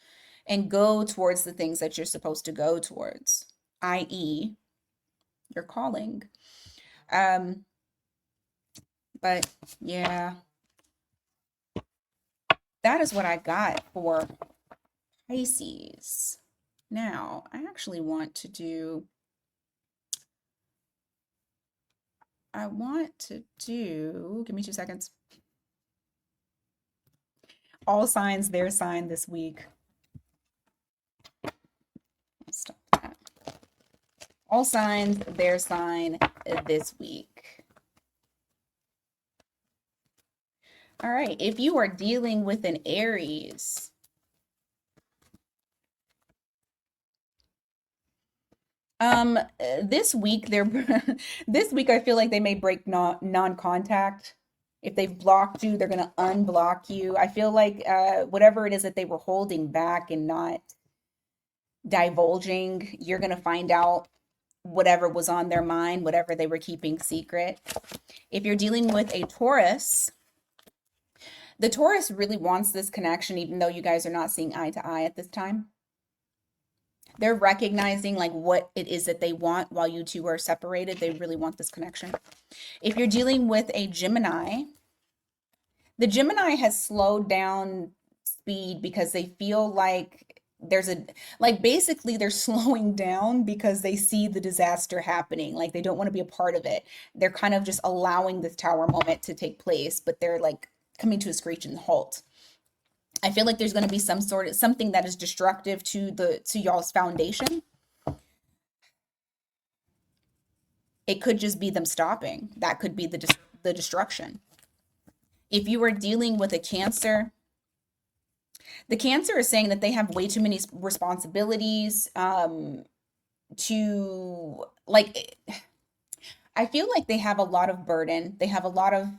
and go towards the things that you're supposed to go towards, i.e., your calling. But yeah, that is what I got for Pisces. Now, I actually want to do, give me 2 seconds. All signs, their sign this week. Stop that. All signs, their sign this week. All right, if you are dealing with an Aries, this week this week I feel like they may break non-contact. If they've blocked you, they're gonna unblock you. I feel like whatever it is that they were holding back and not divulging, you're gonna find out whatever was on their mind, whatever they were keeping secret. If you're dealing with a Taurus, the Taurus really wants this connection, even though you guys are not seeing eye to eye at this time. They're recognizing like what it is that they want while you two are separated. They really want this connection. If you're dealing with a Gemini, the Gemini has slowed down speed because they feel like basically they're slowing down because they see the disaster happening. Like they don't want to be a part of it. They're kind of just allowing this tower moment to take place, but they're like coming to a screeching halt. I feel like there's going to be something that is destructive to y'all's foundation. It could just be them stopping. That could be the destruction. If you are dealing with a Cancer, the Cancer is saying that they have way too many responsibilities to like. I feel like they have a lot of burden. They have a lot of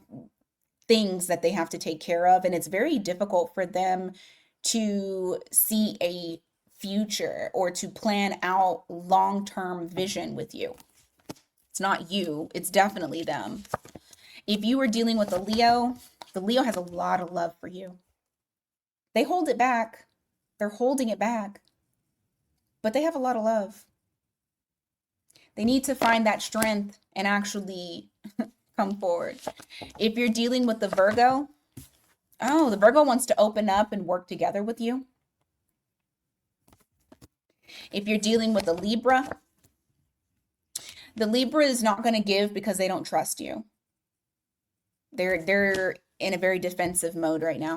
things that they have to take care of, and it's very difficult for them to see a future or to plan out long-term vision with you. It's not you, it's definitely them. If you were dealing with a Leo, the Leo has a lot of love for you. They hold it back. They're holding it back. But they have a lot of love. They need to find that strength and actually come forward. If you're dealing with the Virgo, the Virgo wants to open up and work together with you. If you're dealing with a Libra, the Libra is not going to give because they don't trust you. They're in a very defensive mode right now.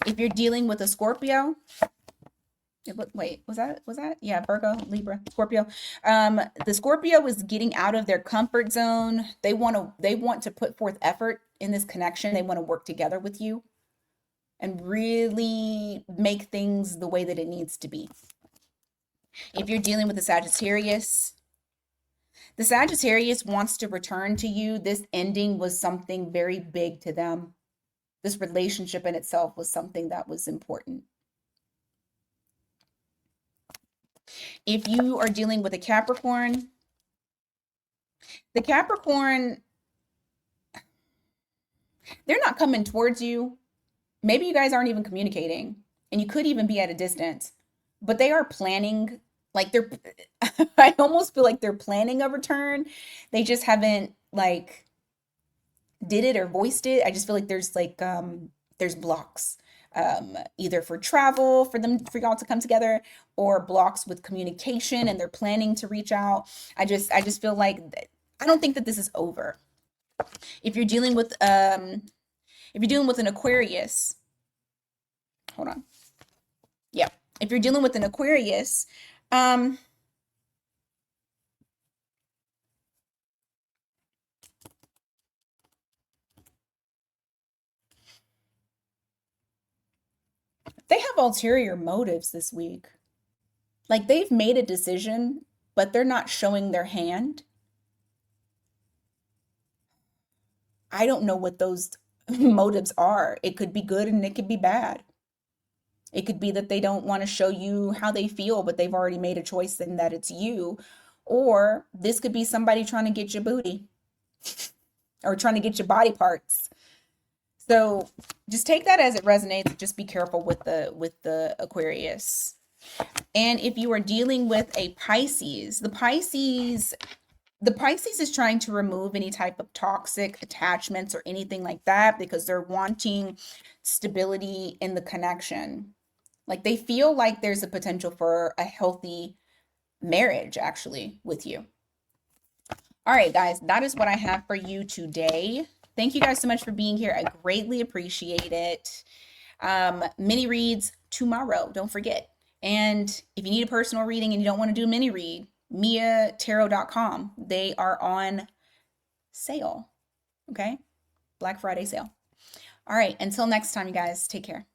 If you're dealing with a Scorpio, Wait, was that? Yeah, Virgo, Libra, Scorpio. The Scorpio is getting out of their comfort zone. They want to put forth effort in this connection. They want to work together with you and really make things the way that it needs to be. If you're dealing with a Sagittarius, the Sagittarius wants to return to you. This ending was something very big to them. This relationship in itself was something that was important. If you are dealing with a Capricorn, the Capricorn, they're not coming towards you. Maybe you guys aren't even communicating, and you could even be at a distance, but they are planning, like they're, I almost feel like they're planning a return. They just haven't like did it or voiced it. I just feel like there's blocks. Either for travel for them for y'all to come together or blocks with communication and they're planning to reach out. I just feel like I don't think that this is over. If you're dealing with an Aquarius, hold on. Yeah. If you're dealing with an Aquarius, um they have ulterior motives this week. Like they've made a decision, but they're not showing their hand. I don't know what those motives are. It could be good and it could be bad. It could be that they don't want to show you how they feel, but they've already made a choice and that it's you. Or this could be somebody trying to get your booty or trying to get your body parts. So just take that as it resonates. Just be careful with the Aquarius. And if you are dealing with a Pisces, the Pisces is trying to remove any type of toxic attachments or anything like that because they're wanting stability in the connection. Like they feel like there's a potential for a healthy marriage actually with you. All right, guys, that is what I have for you today. Thank you guys so much for being here. I greatly appreciate it. Mini reads tomorrow, don't forget. And if you need a personal reading and you don't want to do a mini read, miatarot.com. They are on sale. Okay? Black Friday sale. All right, until next time, you guys, take care.